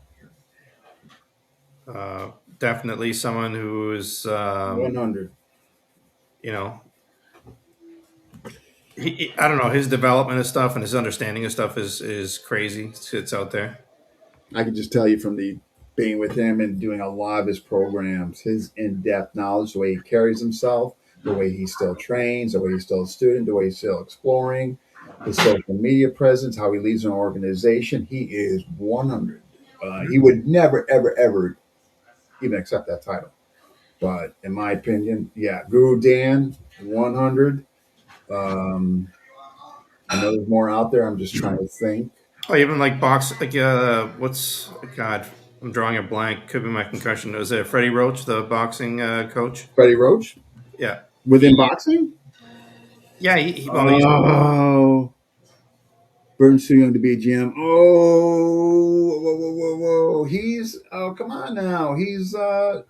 Definitely someone who is, 100. you know, I don't know, his development of stuff and his understanding of stuff is crazy. It's out there. I can just tell you from the being with him and doing a lot of his programs, his in-depth knowledge, the way he carries himself, the way he still trains, the way he's still a student, the way he's still exploring, his social media presence, how he leads an organization. He is 100. He would never, ever, ever even accept that title. But in my opinion, yeah, Guru Dan, 100. Um, I know there's more out there. I'm just trying to think. Oh, even like box, like what's God? I'm drawing a blank. Could be my concussion. Was it Freddie Roach, the boxing coach? Freddie Roach Yeah, within boxing. yeah. He's Oh, Burton's too young to be a GM. Oh, whoa, whoa, whoa, whoa. He's come on now. He's early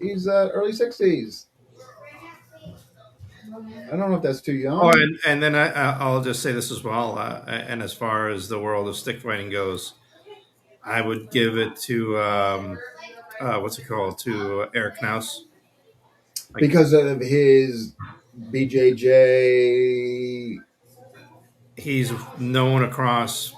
60s. I don't know if that's too Oh, young. and then I'll just say this as well. And as far as the world of stick fighting goes, I would give it to what's it called? To Eric Knaus. Like Because of his BJJ, he's known across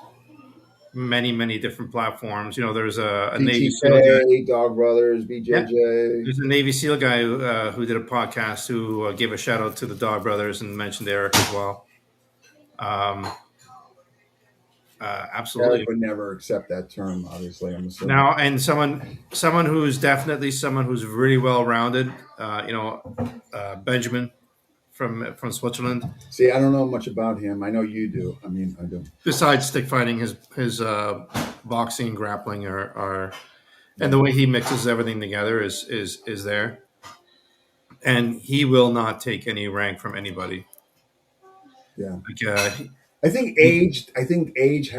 many different platforms. There's a Navy SEAL guy. TTK, Dog Brothers, Yeah, BJJ. there's a Navy SEAL guy who did a podcast who gave a shout out to the Dog Brothers and mentioned Eric as well. Um, Eric absolutely. would never accept that term, obviously, I'm assuming. Now, and someone who's definitely someone who's really well rounded. Benjamin from Switzerland. See, I don't know much about him. I know you do. I mean, I do. Besides stick fighting, his boxing and grappling are and the way he mixes everything together is there. And he will not take any rank from anybody. Yeah. Like, I think age. I think age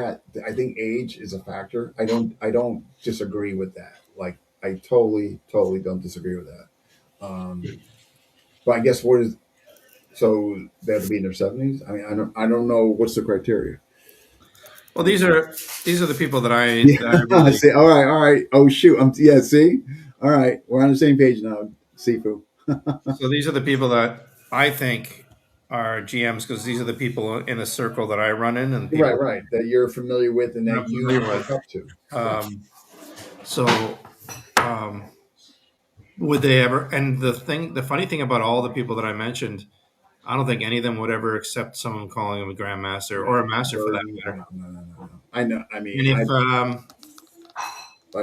is a factor. I don't disagree with that. Like I totally don't disagree with that. But I guess what is so they have to be in their 70s. I mean, I don't know what's the criteria. well, these are the people that I Yeah. really. See. All right. Oh shoot. Yeah. See. All right. We're on the same page now. Sifu. So these are the people that I think are GMs because these are the people in the circle that I run in and people Right. That you're familiar with and that that I'm you familiar look with. up to. So, um, would they ever? And the funny thing about all the people that I mentioned, I don't think any of them would ever accept someone calling them a grandmaster or a master for that matter. No. I know. I And mean, if I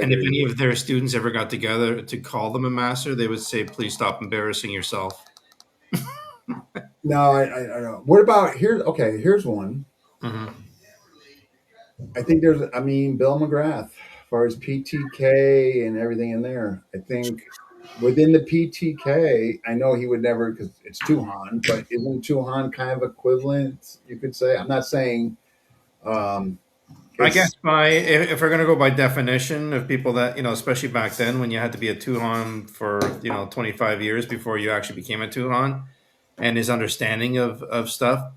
and if agree any with of their students ever got together to call them a master, they would say, "Please stop embarrassing yourself." No, I know. What about here? Okay, here's one. Hmm. I think I mean, Bill McGrath, as far as PTK and everything in there. I think within the PTK, I know he would never because it's Tuhan, but isn't Tuhan kind of equivalent? You could say. I'm not saying um, I guess it's if we're going to go by definition of people that especially back then when you had to be a Tuhan for 25 years before you actually became a Tuhan, and his understanding of stuff,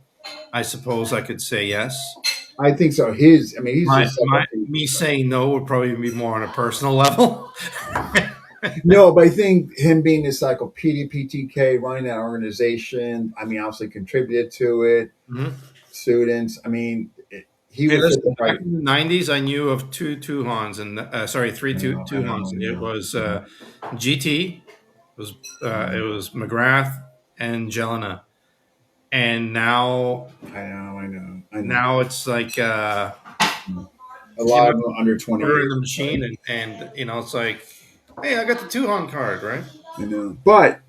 I suppose I could say yes. I think so. I mean, he's just Me saying no would probably be more on a personal level. no, but I think him being the encyclopedia PTK, running that organization, I mean, obviously contributed to it. Mhm. Students, I mean, he Hey, would fit listen, the back right. in the '90s, I knew of two Tuhans and three I Tuhans. know, It was GT, it was McGrath and Jelena, and I know. now it's like A lot of them under 28. we're in the machine, and it's like, hey, I got the Tuhan card, right? I know. But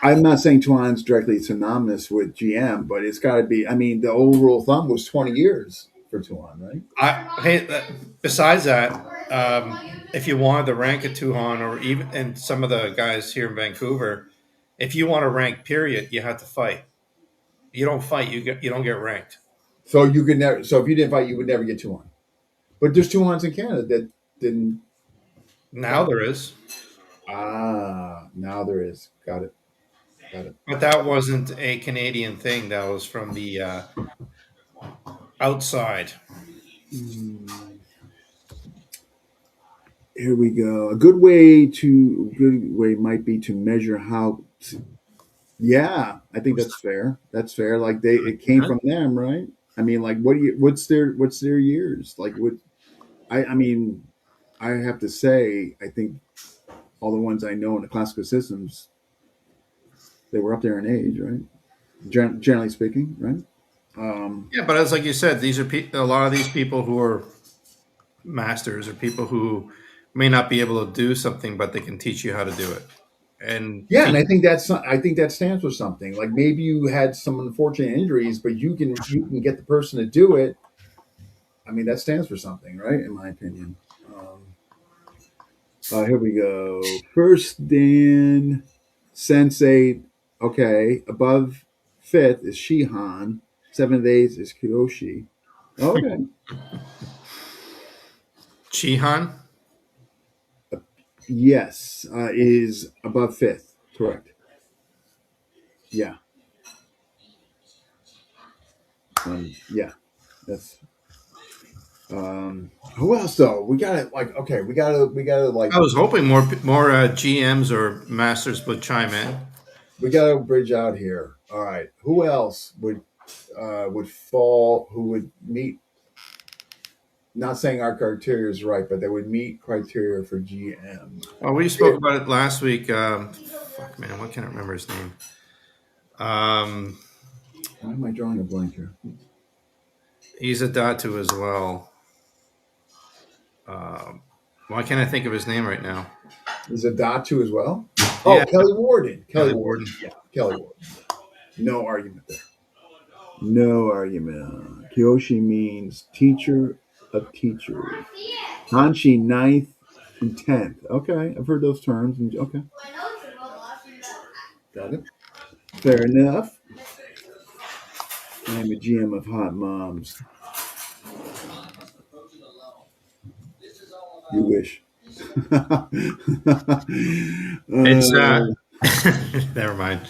I'm not saying Tuan's directly synonymous with GM, but it's got to be. I mean, the old rule of thumb was 20 years for Tuan, right? Besides that, if you wanted to rank a Tuhan, or even and some of the guys here in Vancouver, if you want to rank, period, you have to fight. You don't fight, you don't get ranked. So you could never. So if you didn't fight, you would never get Tuan. But there's Tuans in Canada that didn't. Now there is, Now there is. Got it. Got it. but that wasn't a Canadian thing. That was from the outside. Here we go. A good way might be to measure how. Yeah, I think that's fair. That's fair. Like it came from them, right? I mean, like, what's their years? Like, what? I mean, I have to say, I think all the ones I know in the classical systems, they were up there in age, right? Generally speaking, right? Yeah, but as like you said, these are a lot of these people who are masters, or people who may not be able to do something, but they can teach you how to do it. And Yeah, and I think that stands for something. Like maybe you had some unfortunate injuries, but you can get the person to do it. I mean, that stands for something, right? In my opinion. Here we go. First Dan, Sensei. Okay, above fifth is Shihan. Seventh, eighth is Kyoshi. Okay. Chihan, Yes, is above fifth. Correct. Yeah. Yeah. That's. Who else though? We gotta like. Okay, we gotta like. I was hoping more GMs or masters would chime in. We gotta bridge out here. All right. Who else would fall? Who would meet? Not saying our criteria is right, but they would meet criteria for GM. Well, we spoke about it last week. Fuck, man, what can I remember his name? Why am I drawing a blank here? He's a Datu as well. Why can't I think of his name right now? Is it Datu as well? Oh, Yeah. Kelly Warden. Kelly Warden. Yeah, Kelly Warden. No argument there. No argument. Kyoshi means teacher of teachers. Hanshi, ninth and 10th. Okay, I've heard those terms. Okay. Got it. Fair enough. I'm a GM of Hot Moms. You wish. It's never mind.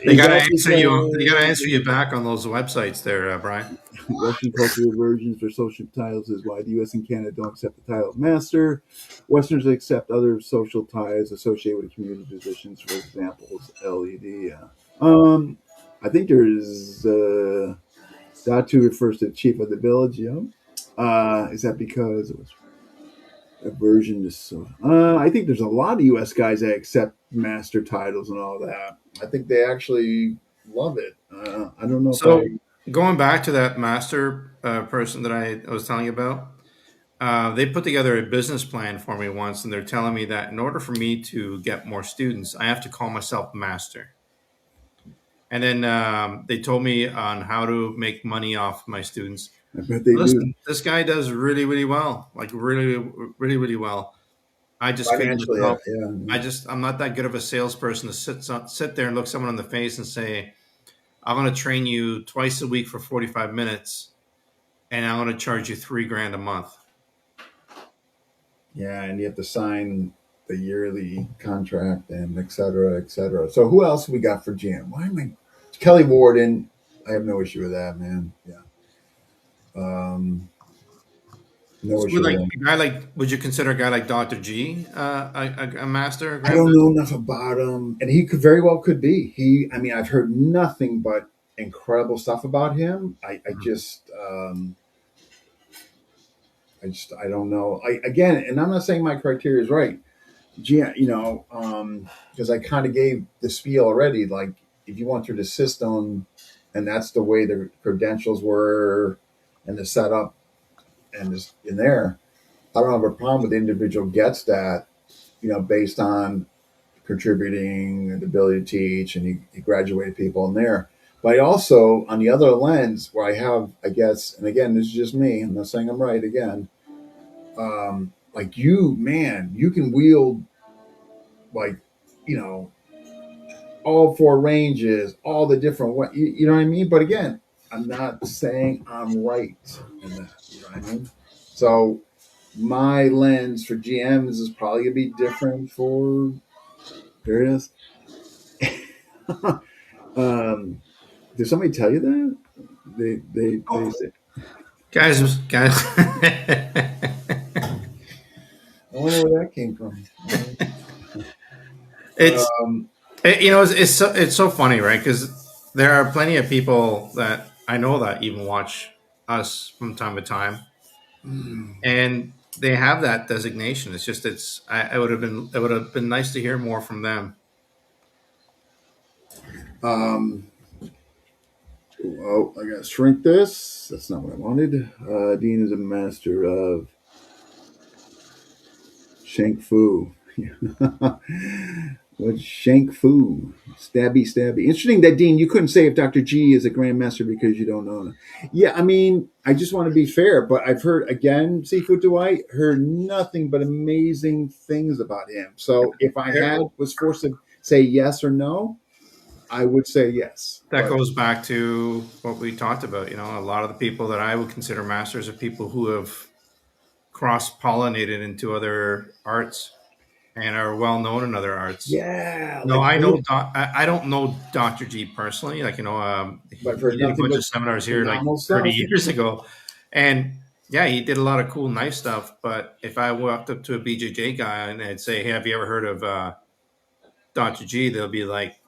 They gotta answer you. They gotta answer you back on those websites there, Brian. Russian cultural versions for social titles is why the U.S. and Canada don't accept the title of master. Westerners accept other social titles associated with community positions. For examples, LED. I think there's Datu refers to the chief of the village. Is that because it was a version to so? I think there's a lot of U.S. guys that accept master titles and all that. I think they actually love it. I don't know. So going back to that master person that I was telling you about, they put together a business plan for me once, and they're telling me that in order for me to get more students, I have to call myself master. And then they told me on how to make money off my students. I bet they do. This guy does really, really well. Like really, really, really well. I just couldn't help. I'm not that good of a salesperson to sit there and look someone in the face and say, I'm going to train you twice a week for 45 minutes, and I'm going to charge you $3,000 a month. Yeah, and you have to sign the yearly contract and et cetera, et cetera. So who else we got for GM? Why am I Kelly Warden? I have no issue with that, man. Yeah. No issue. Like a guy like, would you consider a guy like Dr. G a master? I don't know enough about him, and he could very well could be. I mean, I've heard nothing but incredible stuff about him. I don't know. Again, and I'm not saying my criteria is right. Because I kind of gave the spiel already. Like, if you went through the system, and that's the way the credentials were, and the setup, and just in there, I don't have a problem with the individual gets that, based on contributing, and the ability to teach, and he graduated people in there. But I also, on the other lens, where I have, I guess, and again, this is just me. I'm not saying I'm right. Again, like you, man, you can wield like, you know, all four ranges, all the different way. You know what I mean? But again, I'm not saying I'm right in that. You know what I mean? So my lens for GMs is probably gonna be different for there it is. um, did somebody tell you that? They say, Guys, I wonder where that came from. it's Um, it's so funny, right? Because there are plenty of people that I know that even watch us from time to time, and they have that designation. It's just it would have been nice to hear more from them. um, oh, I gotta shrink this. That's not what I wanted. Dean is a master of Shank Fu. What's Shank Fu? Stabby, stabby. Interesting that, Dean, you couldn't say if Dr. G is a grandmaster because you don't know him. Yeah, I mean, I just want to be fair, but I've heard, again, Seafood Dwight, heard nothing but amazing things about him. So if I was forced to say yes or no, I would say yes. That But goes back to what we talked about. A lot of the people that I would consider masters are people who have cross pollinated into other arts and are well known in other arts. yeah, No, like, I know. I don't know Dr. G personally. but I've he heard did a nothing bunch but of seminars here like phenomenal 30 stuff. years ago, and yeah, he did a lot of cool, nice stuff. But if I walked up to a BJJ guy and I'd say, "Hey, have you ever heard of Dr. G?" They'll be like,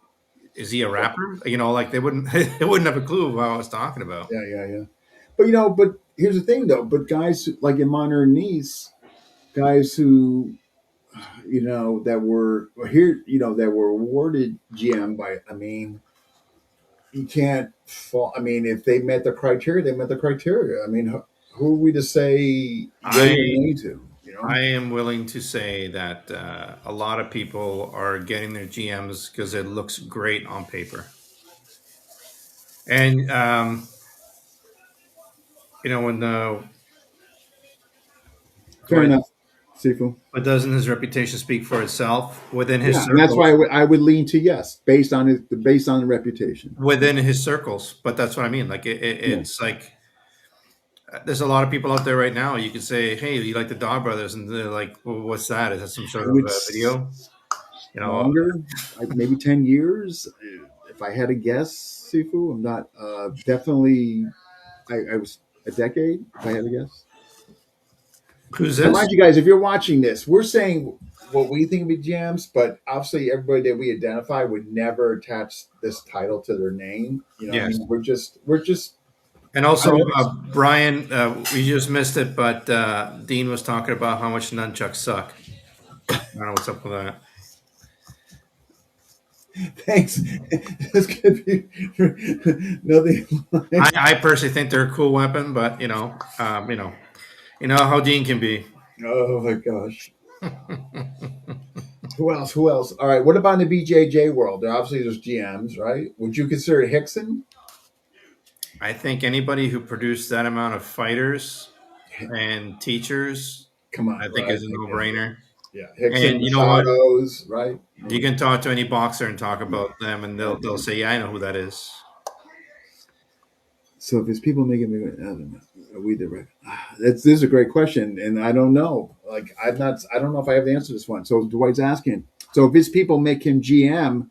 "Is he a rapper?" Like they wouldn't they wouldn't have a clue of what I was talking about. Yeah, yeah, yeah. But but here's the thing though. But guys like in Modern Niece, guys who that were here, that were awarded GM by. I mean, you can't fall. I mean, if they met the criteria, they met the criteria. I mean, who are we to say yay I or nay to? I am willing to say that a lot of people are getting their GMs because it looks great on paper. And when Fair what enough, Sifu. what doesn't his reputation speak for itself within his Yeah, and that's why circles? I would lean to yes, based on the reputation. Within his circles, but that's what I mean. Like Yeah, it's like there's a lot of people out there right now. You could say, "Hey, do you like the Dog Brothers?" And they're like, "Well, what's that? Is that some I sort of would video?" You know, longer, like maybe 10 years. If I had to guess, Sifu, I'm not definitely. I was a decade. If I had to guess. who's So this? mind you guys, if you're watching this, we're saying what we think would be jams, but obviously everybody that we identify would never attach this title to their name. I Yes. mean, we're just. And I also, don't Brian, we just missed it, but Dean was talking about how much nunchucks suck. I don't know what's up with that. Thanks. This could be nothing. I personally think they're a cool weapon, but you know how Dean can be. Oh my gosh. Who else? Who else? All right. What about in the BJJ world? There obviously there's GMs, right? Would you consider Hickson? I think anybody who produced that amount of fighters and teachers, Come on, I think right? is a Like, no-brainer. yeah, Hickson, And you know what? Masados, right? You can talk to any boxer and talk about them, and they'll say, "Yeah, I know who that is." So if it's people making me, I don't know. Are we the right? This is a great question, and I don't know. Like I'm not. I don't know if I have the answer to this one. So Dwight's asking. So if his people make him GM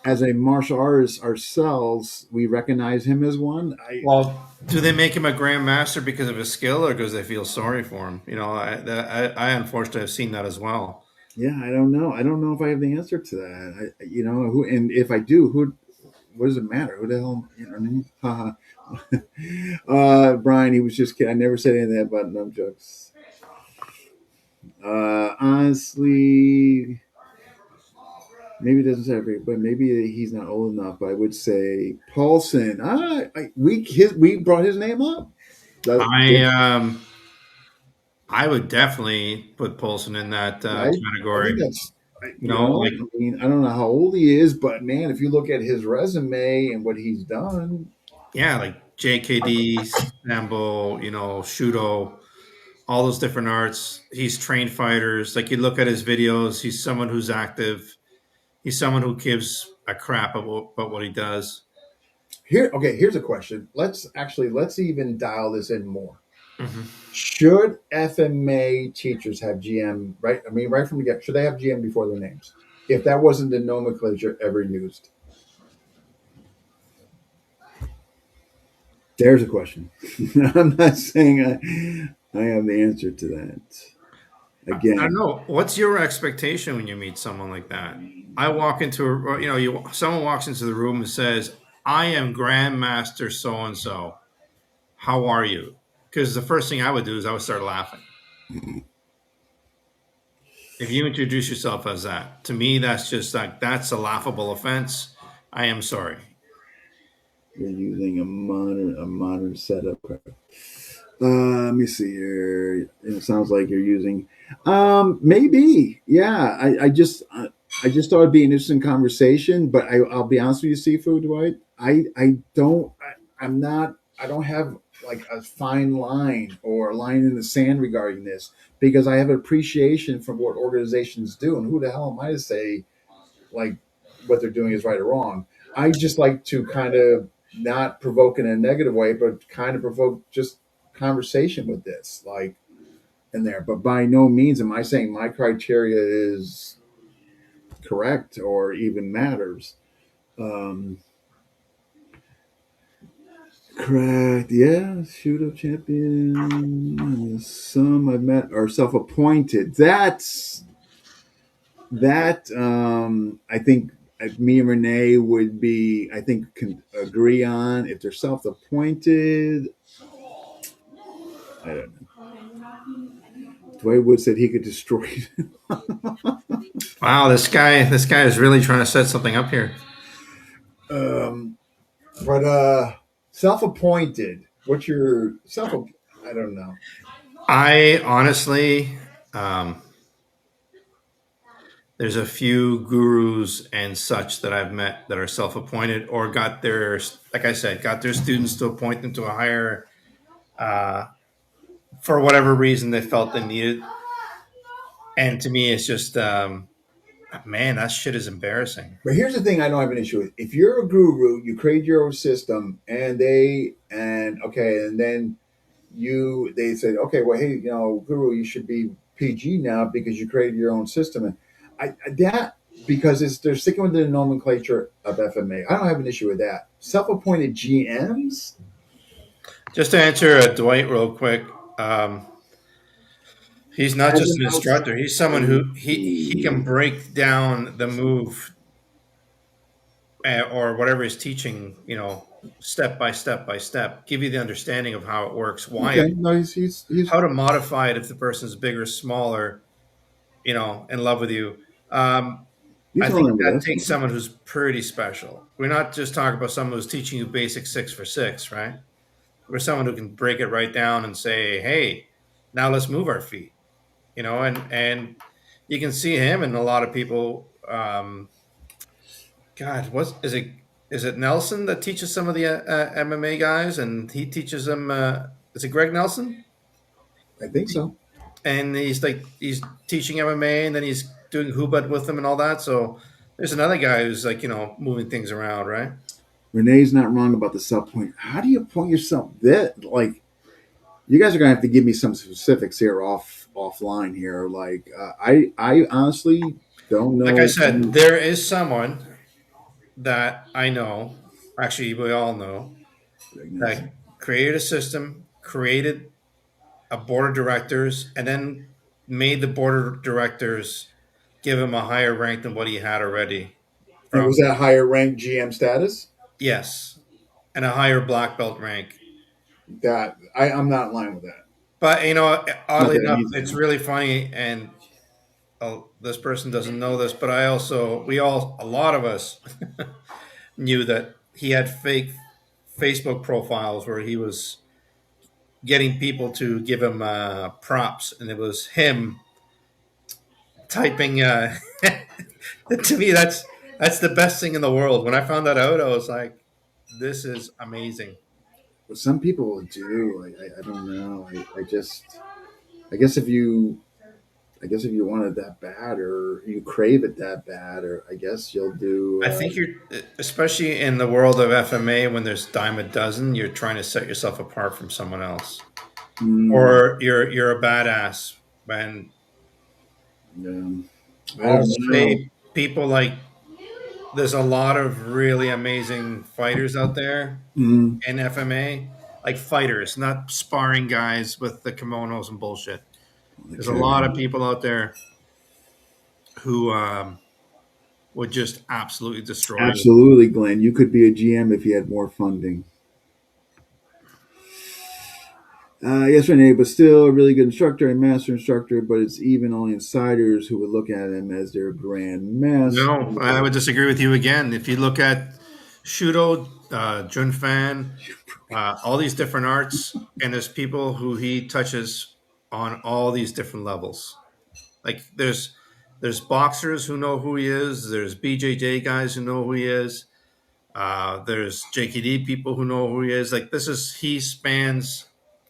as a martial artist ourselves, we recognize him as one. Well, do they make him a grandmaster because of his skill, or because they feel sorry for him? I unfortunately have seen that as well. Yeah, I don't know. I don't know if I have the answer to that. Who, and if I do, who? What does it matter? Who the hell? Haha. Brian, he was just kidding. I never said anything about nunchucks. Honestly, maybe it doesn't say every, but maybe he's not old enough. But I would say Paulson. We brought his name up. I I would definitely put Polson in that Right? I think category. You know, like I mean, I don't know how old he is, but man, if you look at his resume and what he's done, yeah, like JKD, Sambo, you know, Shudo, all those different arts. He's trained fighters. Like you look at his videos, he's someone who's active. He's someone who gives a crap about what he does. here's a question. Let's even dial this in more. Hmm. Should FMA teachers have GM, right? I mean, right from the get, should they have GM before their names? If that wasn't the nomenclature ever used, there's a question. I'm not saying I have the answer to that. I don't Again, know. What's your expectation when you meet someone like that? I walk into a, you know, someone walks into the room and says, "I am Grandmaster so and so. How are you?" Because the first thing I would do is I would start laughing. If you introduce yourself as that, to me, that's just like that's a laughable offense. I am sorry. you're using a modern setup. Let me see here. It sounds like you're using, maybe, yeah. I just thought it'd be an interesting conversation, but I'll be honest with you, Seafood Dwight. I don't, I'm not, I don't have like a fine line or a line in the sand regarding this because I have an appreciation for what organizations do, and who the hell am I to say like what they're doing is right or wrong. I just like to kind of not provoke in a negative way, but kind of provoke just conversation with this, like in there. But by no means am I saying my criteria is correct or even matters. Um, Correct. Yeah. Shoot up champion. Some I've met are self appointed. That I think me and Renee would be, I think, can agree on. If they're self-appointed, I don't know. Dwight Wood said he could destroy. Wow, this guy is really trying to set something up here. um, but self-appointed. What's your self? I don't know. I honestly, um, there's a few gurus and such that I've met that are self-appointed or got their, like I said, got their students to appoint them to a higher, uh, for whatever reason they felt they needed. And to me, it's just, man, that shit is embarrassing. But here's the thing: I don't have an issue with. If you're a guru, you create your own system, and then they said, okay, well, hey, Guru, you should be PG now because you created your own system, and that because they're sticking with the nomenclature of FMA. I don't have an issue with that. Self-appointed GMs. Just to answer Dwight real quick, um, he's not As just an an instructor. He's someone outside, who he can break down the move or whatever he's teaching, you know, step by step by step, give you the understanding of how it works, why, okay, no, he's how to modify it if the person's bigger, smaller, you know, in love with you. Um, I he's think aligned with that us. takes someone who's pretty special. We're not just talking about someone who's teaching you basic 6 for 6, right? We're someone who can break it right down and say, "Hey, now let's move our feet," you know, and you can see him and a lot of people. God, what is it? Is it Nelson that teaches some of the MMA guys, and he teaches them? Is it Greg Nelson? I think so. And he's teaching MMA, and then he's doing hubad with them and all that. So there's another guy who's like moving things around, right? Renee's not wrong about the self-point. How do you point yourself? That like you guys are gonna have to give me some specifics here offline here. Like I honestly don't Like I know. said, there is someone that I know. Actually, we all know Greg that Nelson. created a system, created a board of directors, and then made the board of directors give him a higher rank than what he had already. And was From that higher ranked GM status? yes, and a higher black belt rank. That I'm not in line with that. But Not oddly that it enough, needs to it's be. really funny, and this person doesn't know this, but a lot of us knew that he had fake Facebook profiles where he was getting people to give him props, and it was him typing. To me, that's the best thing in the world. When I found that out, I was like, "This is amazing." But some people do. I don't know. I guess if you I guess if you want it that bad, or you crave it that bad, or I guess you'll do. I think you're, especially in the world of FMA, when there's dime a dozen, you're trying to set yourself apart from someone else, Mm, or you're a badass. And yeah, I I'll don't know. say people like there's a lot of really amazing fighters out there Mm, in FMA, like fighters, not sparring guys with the kimonos and bullshit. There's a lot of okay. people out there who would just absolutely destroy you. Absolutely, Glenn. You could be a GM if you had more funding. Yes, Renee, but still a really good instructor and master instructor. But it's even only insiders who would look at him as their grand master. No, I would disagree with you again. If you look at Shudo, Junfan, all these different arts, and there's people who he touches on all these different levels. Like there's boxers who know who he is. There's BJJ guys who know who he is. There's JKD people who know who he is. Like this is he spans.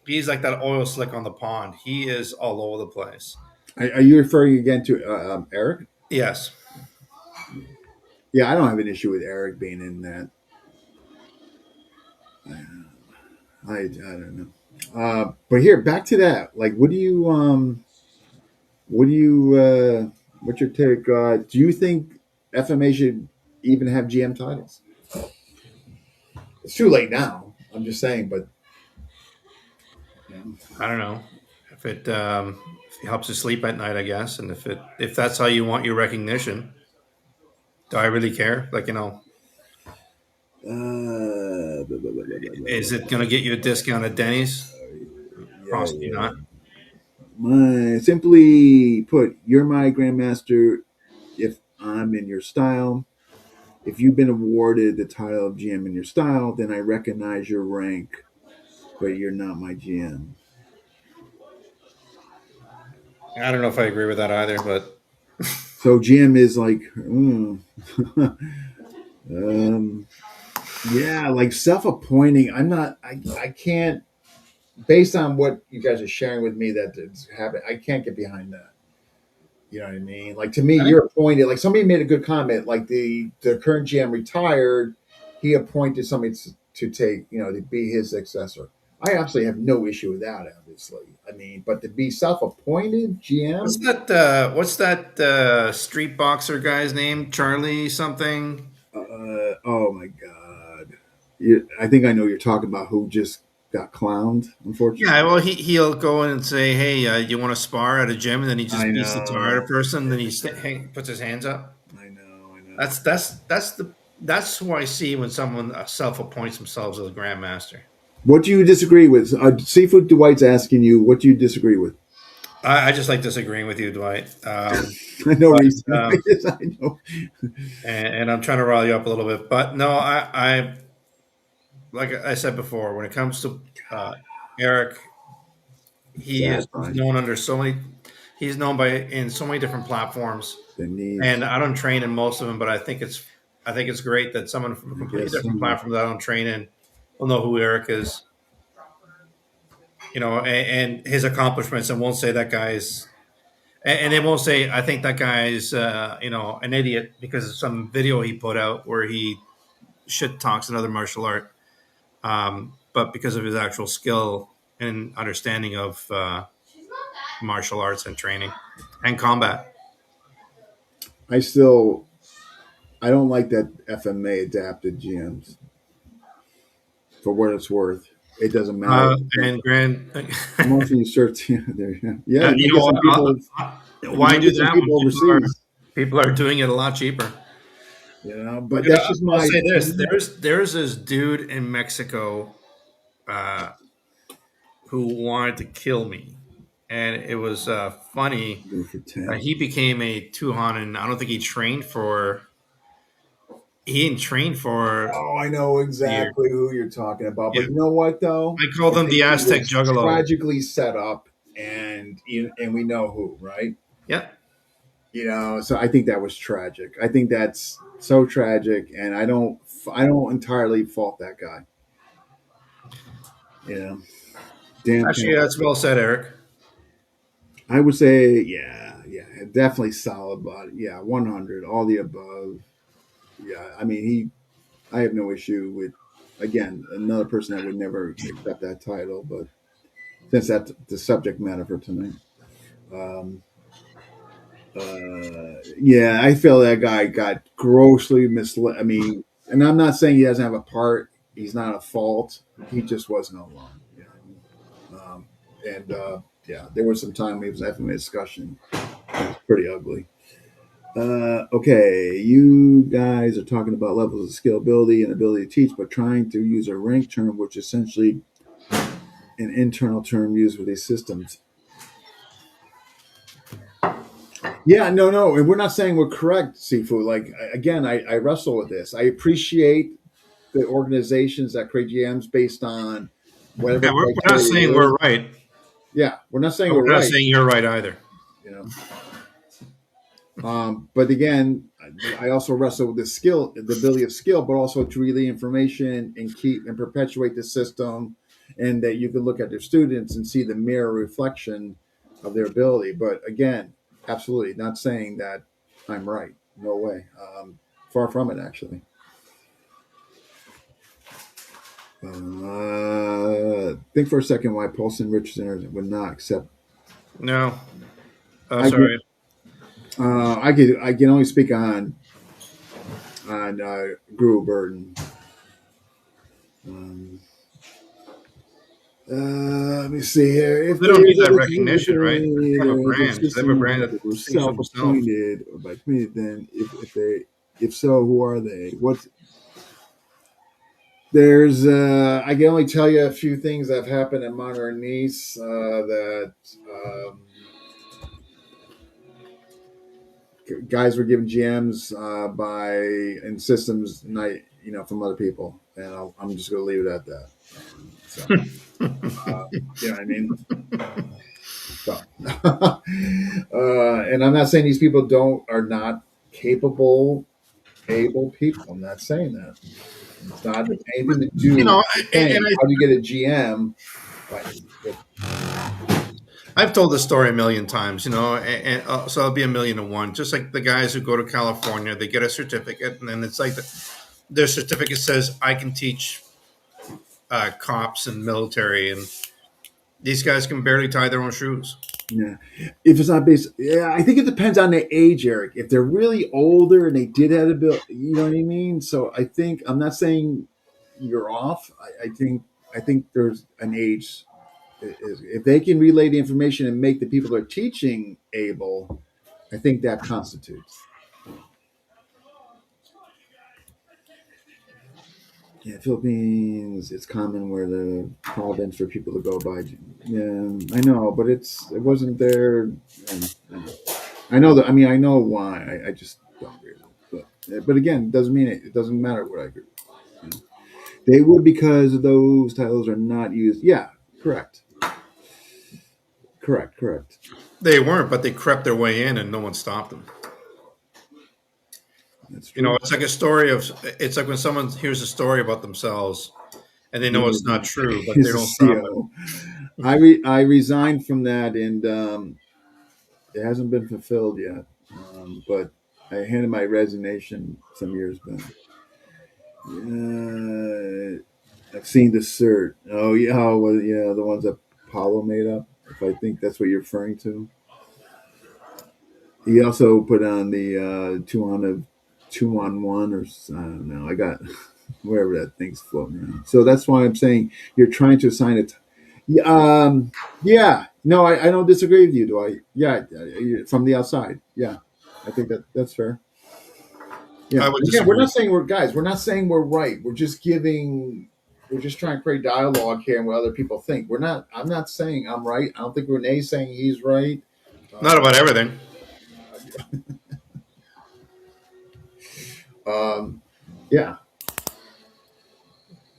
He's like that oil slick on the pond. He is all over the place. Are you referring again to Eric? Yes. Yeah, I don't have an issue with Eric being in that. I don't know. But here, back to that. Like, what do you, what's your take? Do you think FMA should even have GM titles? It's too late now. I'm just saying, but yeah. I don't know if it helps you sleep at night, I guess, and if that's how you want your recognition. Do I really care? Like is it going to get you a discount at Denny's? Yeah, Possibly yeah. not. Simply put, you're my grandmaster if I'm in your style. If you've been awarded the title of GM in your style, then I recognize your rank, but you're not my GM. I don't know if I agree with that either, but So GM is like, um, yeah, like self-appointing. I can't. Based on what you guys are sharing with me, that it's happened. I can't get behind that. You know what I mean? Like to me, I think you're appointed. Like somebody made a good comment. Like the current GM retired, he appointed somebody to take to be his successor. I absolutely have no issue with that. Obviously, I mean, but to be self-appointed GM, what's that street boxer guy's name? Charlie something. oh my god, I think I know you're talking about who just got clowned. Yeah, Unfortunately, well, he'll go in and say, "Hey, you want to spar at a gym?" And then he I just beats the tar out of a know, person. Then he puts his hands up. I know, I know. That's who I see when someone self appoints themselves as a grandmaster. What do you disagree with? Seafood Dwight's asking you. What do you disagree with? I just like disagreeing with you, Dwight. I know But reason. I know. and I'm trying to rile you up a little bit. But no, I like I said before, when it comes to Eric, he Sad, is Brian. known under so many. He's known by in so many different platforms, The needs. and I don't train in most of them. But I think it's great that someone from a I completely guess different so. platform that I don't train in will know who Eric is. And his accomplishments, and won't say that guy's and they won't say I think that guy's an idiot because of some video he put out where he shit talks another martial art, but because of his actual skill and understanding of martial arts and training and combat. I still. I don't like that FMA adapted GMs. For what it's worth, it doesn't matter. And Grant, The most you serve, there. Yeah, you might you get know some people. You why might do get some that when people overseas. people are doing it a lot cheaper? But that's just I'll my say this: opinion. there's this dude in Mexico uh, who wanted to kill me, and it was funny. Go for 10. He became a Tuhan, and I don't think he didn't train for Oh, I know years. exactly who you're talking about. Yeah, But you know what, though? I call I them think the he Aztec was Juggalo. tragically set up, and we know who, right? Yeah, So I think that was tragic. I think that's so tragic, and I don't entirely fault that guy. You know, damn Actually, Ken. that's well said, Eric. I would say, yeah, yeah, definitely solid body. Yeah, 100, all the above. Yeah, I mean, I have no issue with, again, another person that would never accept that title, but since that's the subject matter for tonight. Um, yeah, I feel that guy got grossly misled. I mean, and I'm not saying he doesn't have a part. He's not at fault. He just wasn't alone. And yeah, there was some time we was having a discussion. It was pretty ugly. Okay, you guys are talking about levels of skill, ability, and ability to teach, but trying to use a rank term, which is essentially an internal term used with these systems. Yeah, no, no, and we're not saying we're correct, Seafood. Like again, I wrestle with this. I appreciate the organizations that create GMs based on whatever Yeah, we're not criteria saying it is. we're right, Yeah, we're not saying but we're we're not right. saying you're right either. You know, but again, I also wrestle with the skill, the ability of skill, but also to relay information and keep and perpetuate the system, and that you can look at their students and see the mirror reflection of their ability. But again, absolutely not saying that I'm right. No way. Far from it, actually. Think for a second why Paulson Richardson would not accept. No, I get. sorry. I can only speak on Guru Burden. Um, let me see here. If They don't need that they're recognition, right? They have a brand. They have a brand that were speaks for themselves. self-appointed or by committee, then if so, who are they? What there's I can only tell you a few things that have happened in Modern Nice that guys were given GMs by and systems night from other people, and I'm just going to leave it at that. So you know what I mean. So, and I'm not saying these people are not capable, able people. I'm not saying that. It's not anything to do with saying how do you get a GM. I've told this story a million times, so I'll be a million to one. Just like the guys who go to California, they get a certificate, and then it's like their certificate says, I can teach cops and military, and these guys can barely tie their own shoes. Yeah, if it's not based, yeah, I think it depends on the age, Eric. If they're really older and they did have a bill, you know what I mean. So I think I'm not saying you're off. I think there's an age. If they can relay the information and make the people they're teaching able, I think that constitutes. Yeah, Philippines. It's common where the province for people to go by. Yeah, I know, but it wasn't there. I know that. I mean, I know why. I just don't agree with it. But again, it doesn't mean it doesn't matter what I agree with. You know? They would because those titles are not used. Yeah, correct. Correct. They weren't, but they crept their way in, and no one stopped them. That's true. It's like a story of. It's like when someone hears a story about themselves, and they know it's not true, but they don't stop it. I resigned from that, and it hasn't been fulfilled yet. But I handed my resignation some years back. I've seen the cert. Oh yeah, well, yeah, the ones that Paulo made up. If I think that's what you're referring to. He also put on the 2-on-1 or I don't know. I got wherever that thing's floating around. So that's why I'm saying you're trying to assign it. Yeah. No, I don't disagree with you, do I? Yeah, from the outside. Yeah, I think that's fair. Yeah. Again, we're not saying we're not saying we're right. We're just trying to create dialogue here and what other people think. I'm not saying I'm right. I don't think Renee's saying he's right. Not about everything. Yeah.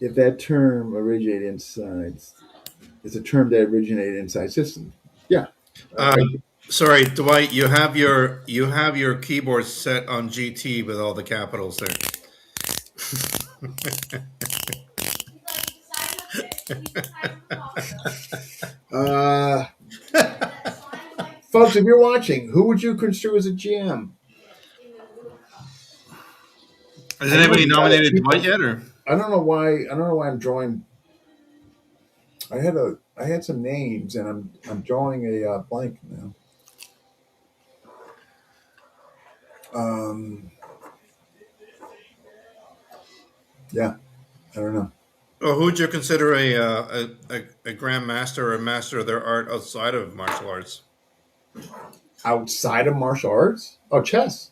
If that term originated inside, it's a term that originated inside systems. Yeah. Sorry, Dwight, you have your keyboard set on GT with all the capitals there. Uh, folks, if you're watching, who would you construe as a GM? Has I know anybody you got it. nominated Dwight People, yet, or I don't know why. I don't know why I'm drawing. I had some names, and I'm drawing a blank now. Um, yeah, I don't know. or who would you consider a grandmaster or a master of their art outside of martial arts? Outside of martial arts, oh, chess.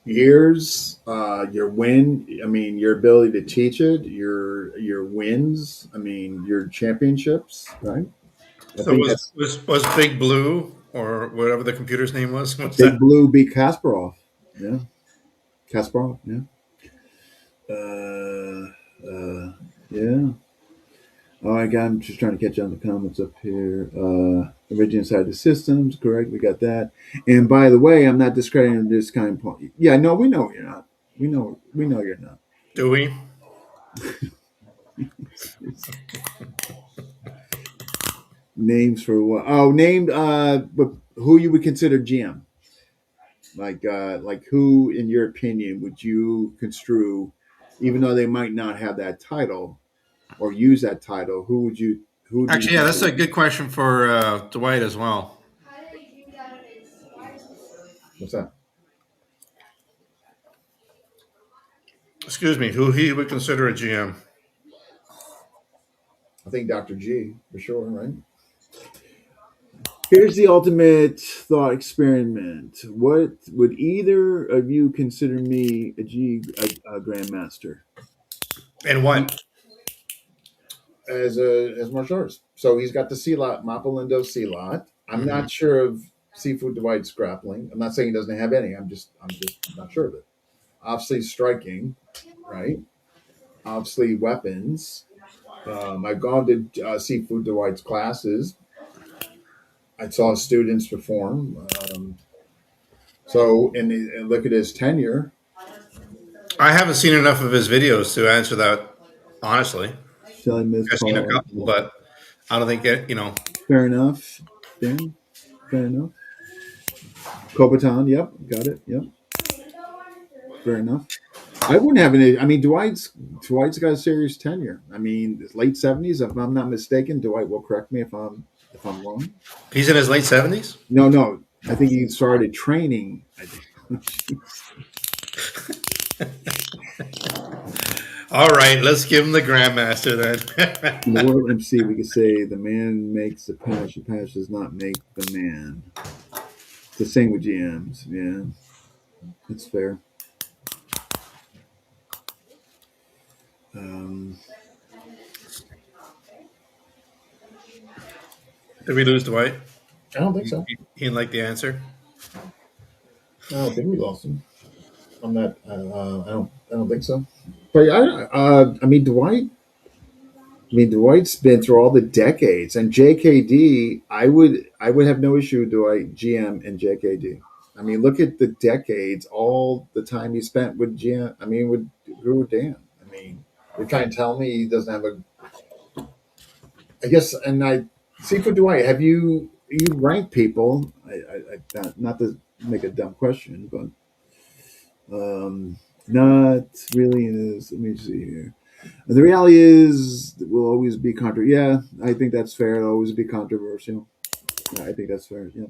Years, your win. I mean, your ability to teach it, your wins. I mean, your championships, right? I So think was that's was was Big Blue or whatever the computer's name was? What's that? Big Blue beat Kasparov. Yeah, Kasparov. Yeah. Uh, yeah. Oh my God, I'm just trying to catch on the comments up here. Origin inside the systems, correct? We got that. And by the way, I'm not discrediting this kind of point. Yeah, no, we know you're not. We know you're not. Do we? Names for what? Oh, named but who you would consider GM? Like who, in your opinion, would you construe, even though they might not have that title or use that title? Who do you Actually, yeah, that's consider? a good question for Dwight as well. What's that? Excuse me, who he would consider a GM? I think Dr. G for sure, right? Here's the ultimate thought experiment. What would either of you consider me a grandmaster And what? as martial arts? So he's got the sea lot, Mapalindo sea lot. I'm Hmm. not sure of Seafood Dwight's grappling. I'm not saying he doesn't have any. I'm just not sure of it. Obviously striking, right? Obviously weapons. I've gone to Seafood Dwight's classes. I saw students perform. And look at his tenure. I haven't seen enough of his videos to answer that honestly. Shelly Miss I've seen a Paul. couple, but I don't think Fair enough. Dan. Fair enough. Kobaton. Yep. Got it. Yep. Fair enough. I wouldn't have any. I mean, Dwight's got a serious tenure. I mean, late '70s, if I'm not mistaken. Dwight will correct me if I'm wrong. he's in his late 70s. No, no. I think he started training. I think. All right, let's give him the grandmaster then. In the world MC, we could say the man makes the patch. The patch does not make the man. It's the same with GMs. Yeah, that's fair. Um, Did we lose Dwight? I don't think so. He didn't like the answer. I don't think we lost him. I'm not. I don't think so. But I mean, Dwight. I mean, Dwight's been through all the decades, and JKD. I would have no issue with Dwight GM and JKD. I mean, look at the decades, all the time he spent with GM. I mean, with Guru Dan. I mean, you're trying to tell me he doesn't have a. I guess, and I see for Dwight. Have you rank people? Not to make a dumb question, but not really. Let me see here. The reality is, it will always be Yeah, I think that's fair. It'll always be controversial. Yeah, I think that's fair. Yeah.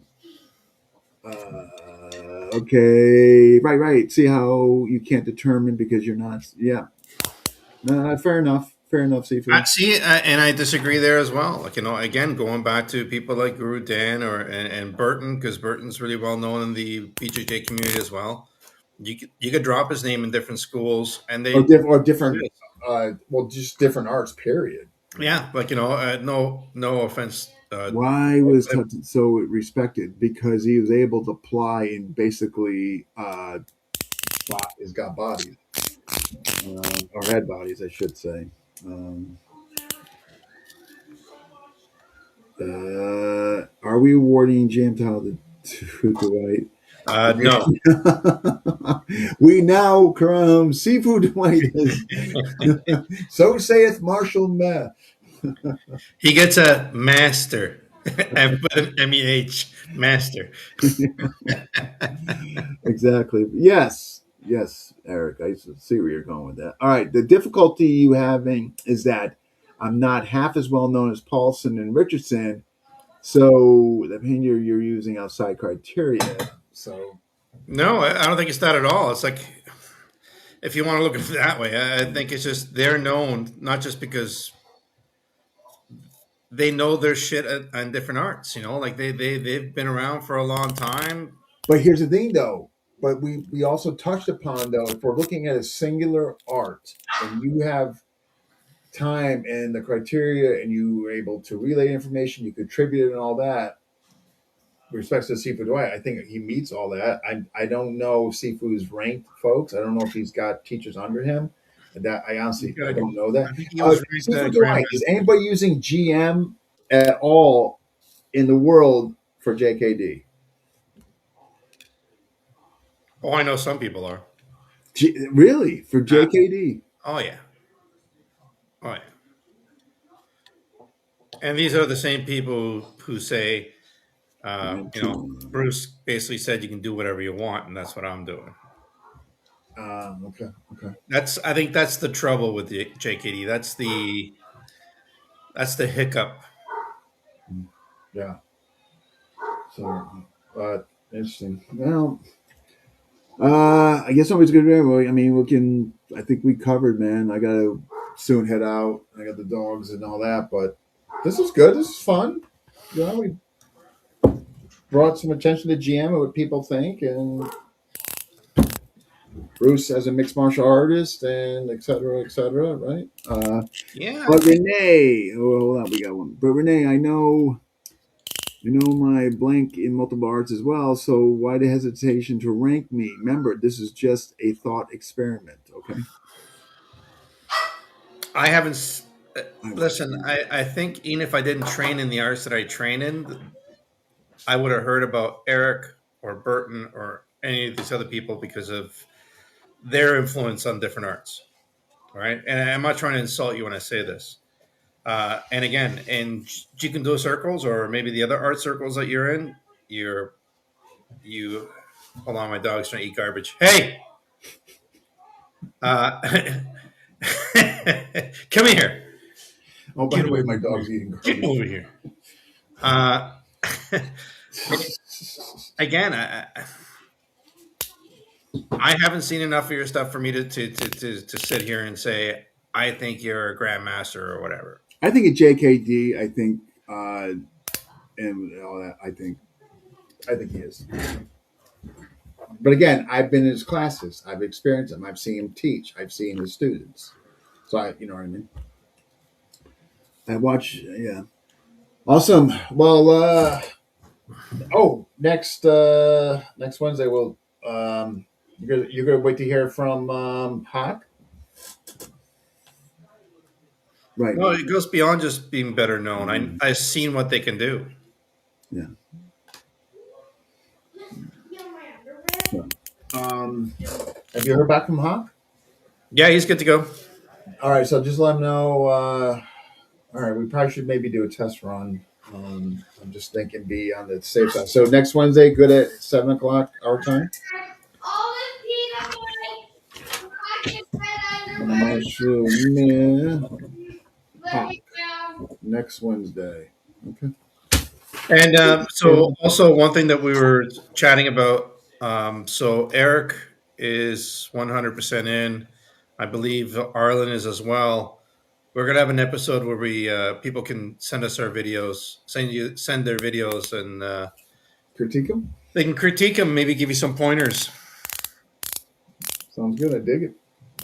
Okay. Right. Right. See how you can't determine because you're not. Yeah. No, fair enough. Fair enough. I Seafood. see, and I disagree there as well. Like again, going back to people like Guru Dan and Burton, because Burton's really well known in the BJJ community as well. You could drop his name in different schools, and Or, they or different. Well, just different arts. Period. yeah, like no offense. Why was Hudson so respected? Because he was able to apply and basically has got bodies, or had bodies, I should say. Um, Are we awarding Jam to Dwight? No. We now crown Seafood Dwight as so saith Marshall Meh. He gets a master. And put an MEH, master. Exactly. Yes. Yes, Eric. I see where you're going with that. All right. The difficulty you having is that I'm not half as well known as Paulson and Richardson. So the opinion you're using outside criteria. So No, I don't think it's that at all. It's like, if you want to look at it that way, I think it's just they're known not just because they know their shit on different arts. Like they've been around for a long time. but here's the thing though. But we also touched upon though, if we're looking at a singular art and you have time and the criteria and you were able to relay information, you contributed and all that, with respect to Sifu Dwight, I think he meets all that. I don't know Sifu's ranked folks. I don't know if he's got teachers under him. That I honestly I don't know that. I think he was Sifu ranked Dwight, is anybody using GM at all in the world for JKD? Oh, I know some people are. Really? For JKD? Oh yeah. Oh yeah. And these are the same people who say, Bruce basically said you can do whatever you want, and that's what I'm doing. Okay. Okay. I think that's the trouble with the JKD. That's the hiccup. Yeah. So, interesting. Well, I guess somebody's good. I mean, I think we covered, man. I gotta soon head out. I got the dogs and all that, but this is good. This is fun. We brought some attention to GM and what people think, and Bruce as a mixed martial artist, and et cetera, right? Yeah. But Renee, hold on, we got one. But Renee, I know my blank in multiple arts as well, so why the hesitation to rank me? Remember, this is just a thought experiment, okay? I haven't. Listen, I think even if I didn't train in the arts that I train in, I would have heard about Eric or Burton or any of these other people because of their influence on different arts. Right. And I'm not trying to insult you when I say this. And again, in Jikendo circles or maybe the other art circles that you're in, you hold on, my dog's trying to eat garbage. Hey, come here. Oh, by the way, my dog's eating garbage. Get over here. Again, I haven't seen enough of your stuff for me to sit here and say I think you're a grandmaster or whatever. I think at JKD, I think, and all that, I think he is. But again, I've been in his classes. I've experienced him. I've seen him teach. I've seen his students. So you know what I mean. I watch. Yeah. Awesome. Well. Next Wednesday we'll. You're gonna wait to hear from Hawk. Right. No, it goes beyond just being better known. I've seen what they can do. Yeah. Have you heard back from Hawk? Yeah, he's good to go. All right, so just let him know. All right, we probably should maybe do a test run. I'm just thinking be on the safe side. So next Wednesday, good at 7:00 our time. Next Wednesday. Okay. And so also one thing that we were chatting about, so Eric is 100% in. I believe Arlen is as well. We're going to have an episode where we people can send us our videos, send their videos, and critique them. They can critique them, maybe give you some pointers. Sounds good. I dig it.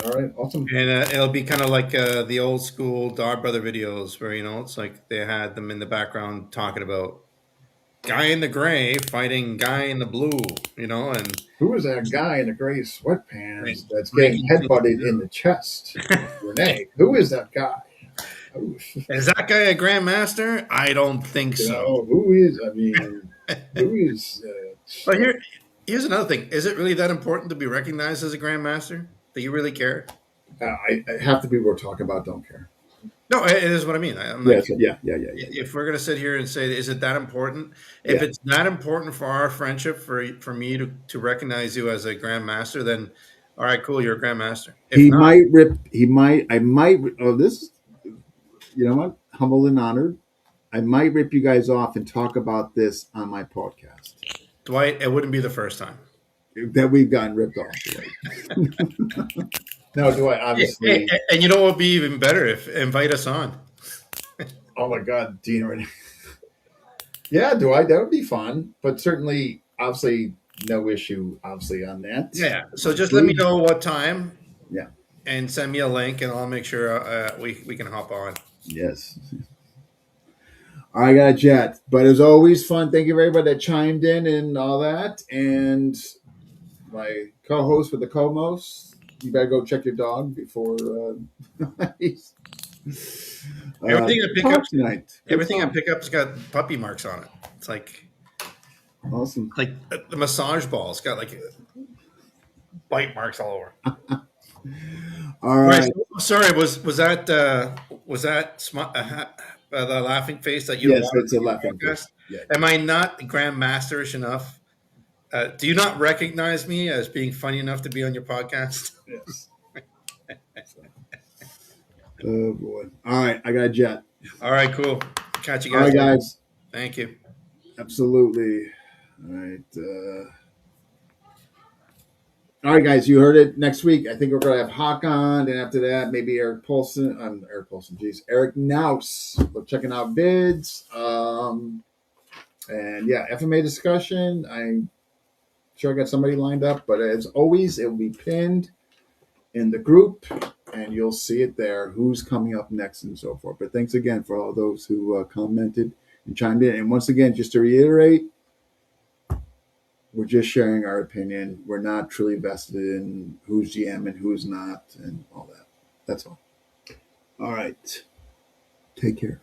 All right, awesome. And it'll be kind of like the old school Dog Brother videos where, it's like they had them in the background talking about guy in the gray fighting guy in the blue, and who is that guy in the gray sweatpants that's getting headbutted in the chest? Renee, who is that guy? Is that guy a grandmaster? I don't think You so. know, who is? I mean, who is? But here's another thing. Is it really that important to be recognized as a grandmaster? Do you really care? half the people we're talking about don't care. No, it is what I mean. I'm like, Yes, yeah. if we're gonna sit here and say, is it that important? If Yeah, it's that important for our friendship, for me to recognize you as a grandmaster, then all right, cool, you're a grandmaster. If he not, might rip. He might. I might. Oh, this. You know what? Humbled and honored. I might rip you guys off and talk about this on my podcast Dwight, it wouldn't be the first time. that we've gotten ripped off. No, do I obviously? And you know what would be even better if invite us on. Oh my God, Dean. Yeah, do I? That would be fun, but certainly, obviously, no issue, obviously, on that. Yeah. So just let me Please. know what time. Yeah. And send me a link, and I'll make sure we can hop on. Yes. I got a jet, but it was always fun. Thank you for everybody that chimed in and all that. And my co-host with the co-most, you better go check your dog before he's Everything I pick up tonight. Good Everything I fun. pick up's got puppy marks on it. It's Awesome. like the massage ball's got like bite marks all over. All right. Right. Sorry, was that the laughing face that you Yes, wanted it's a in your laughing podcast? face. Yeah. Am I not grandmasterish enough? Do you not recognize me as being funny enough to be on your podcast? Yes. Oh boy. All right, I got a jet. All right, cool. Catch you All guys. right, guys. Thank you. Absolutely. All right. All right, guys. You heard it. Next week, I think we're gonna have Hawk on, and after that, maybe Eric Paulson. Eric Paulson. Jeez, Eric Naus. We're checking out bids. And yeah, FMA discussion. I'm sure I got somebody lined up, but as always, it will be pinned in the group, and you'll see it there. Who's coming up next and so forth. But thanks again for all those who commented and chimed in. And once again, just to reiterate, we're just sharing our opinion. We're not truly vested in who's GM and who's not and all that. That's all. All right. Take care.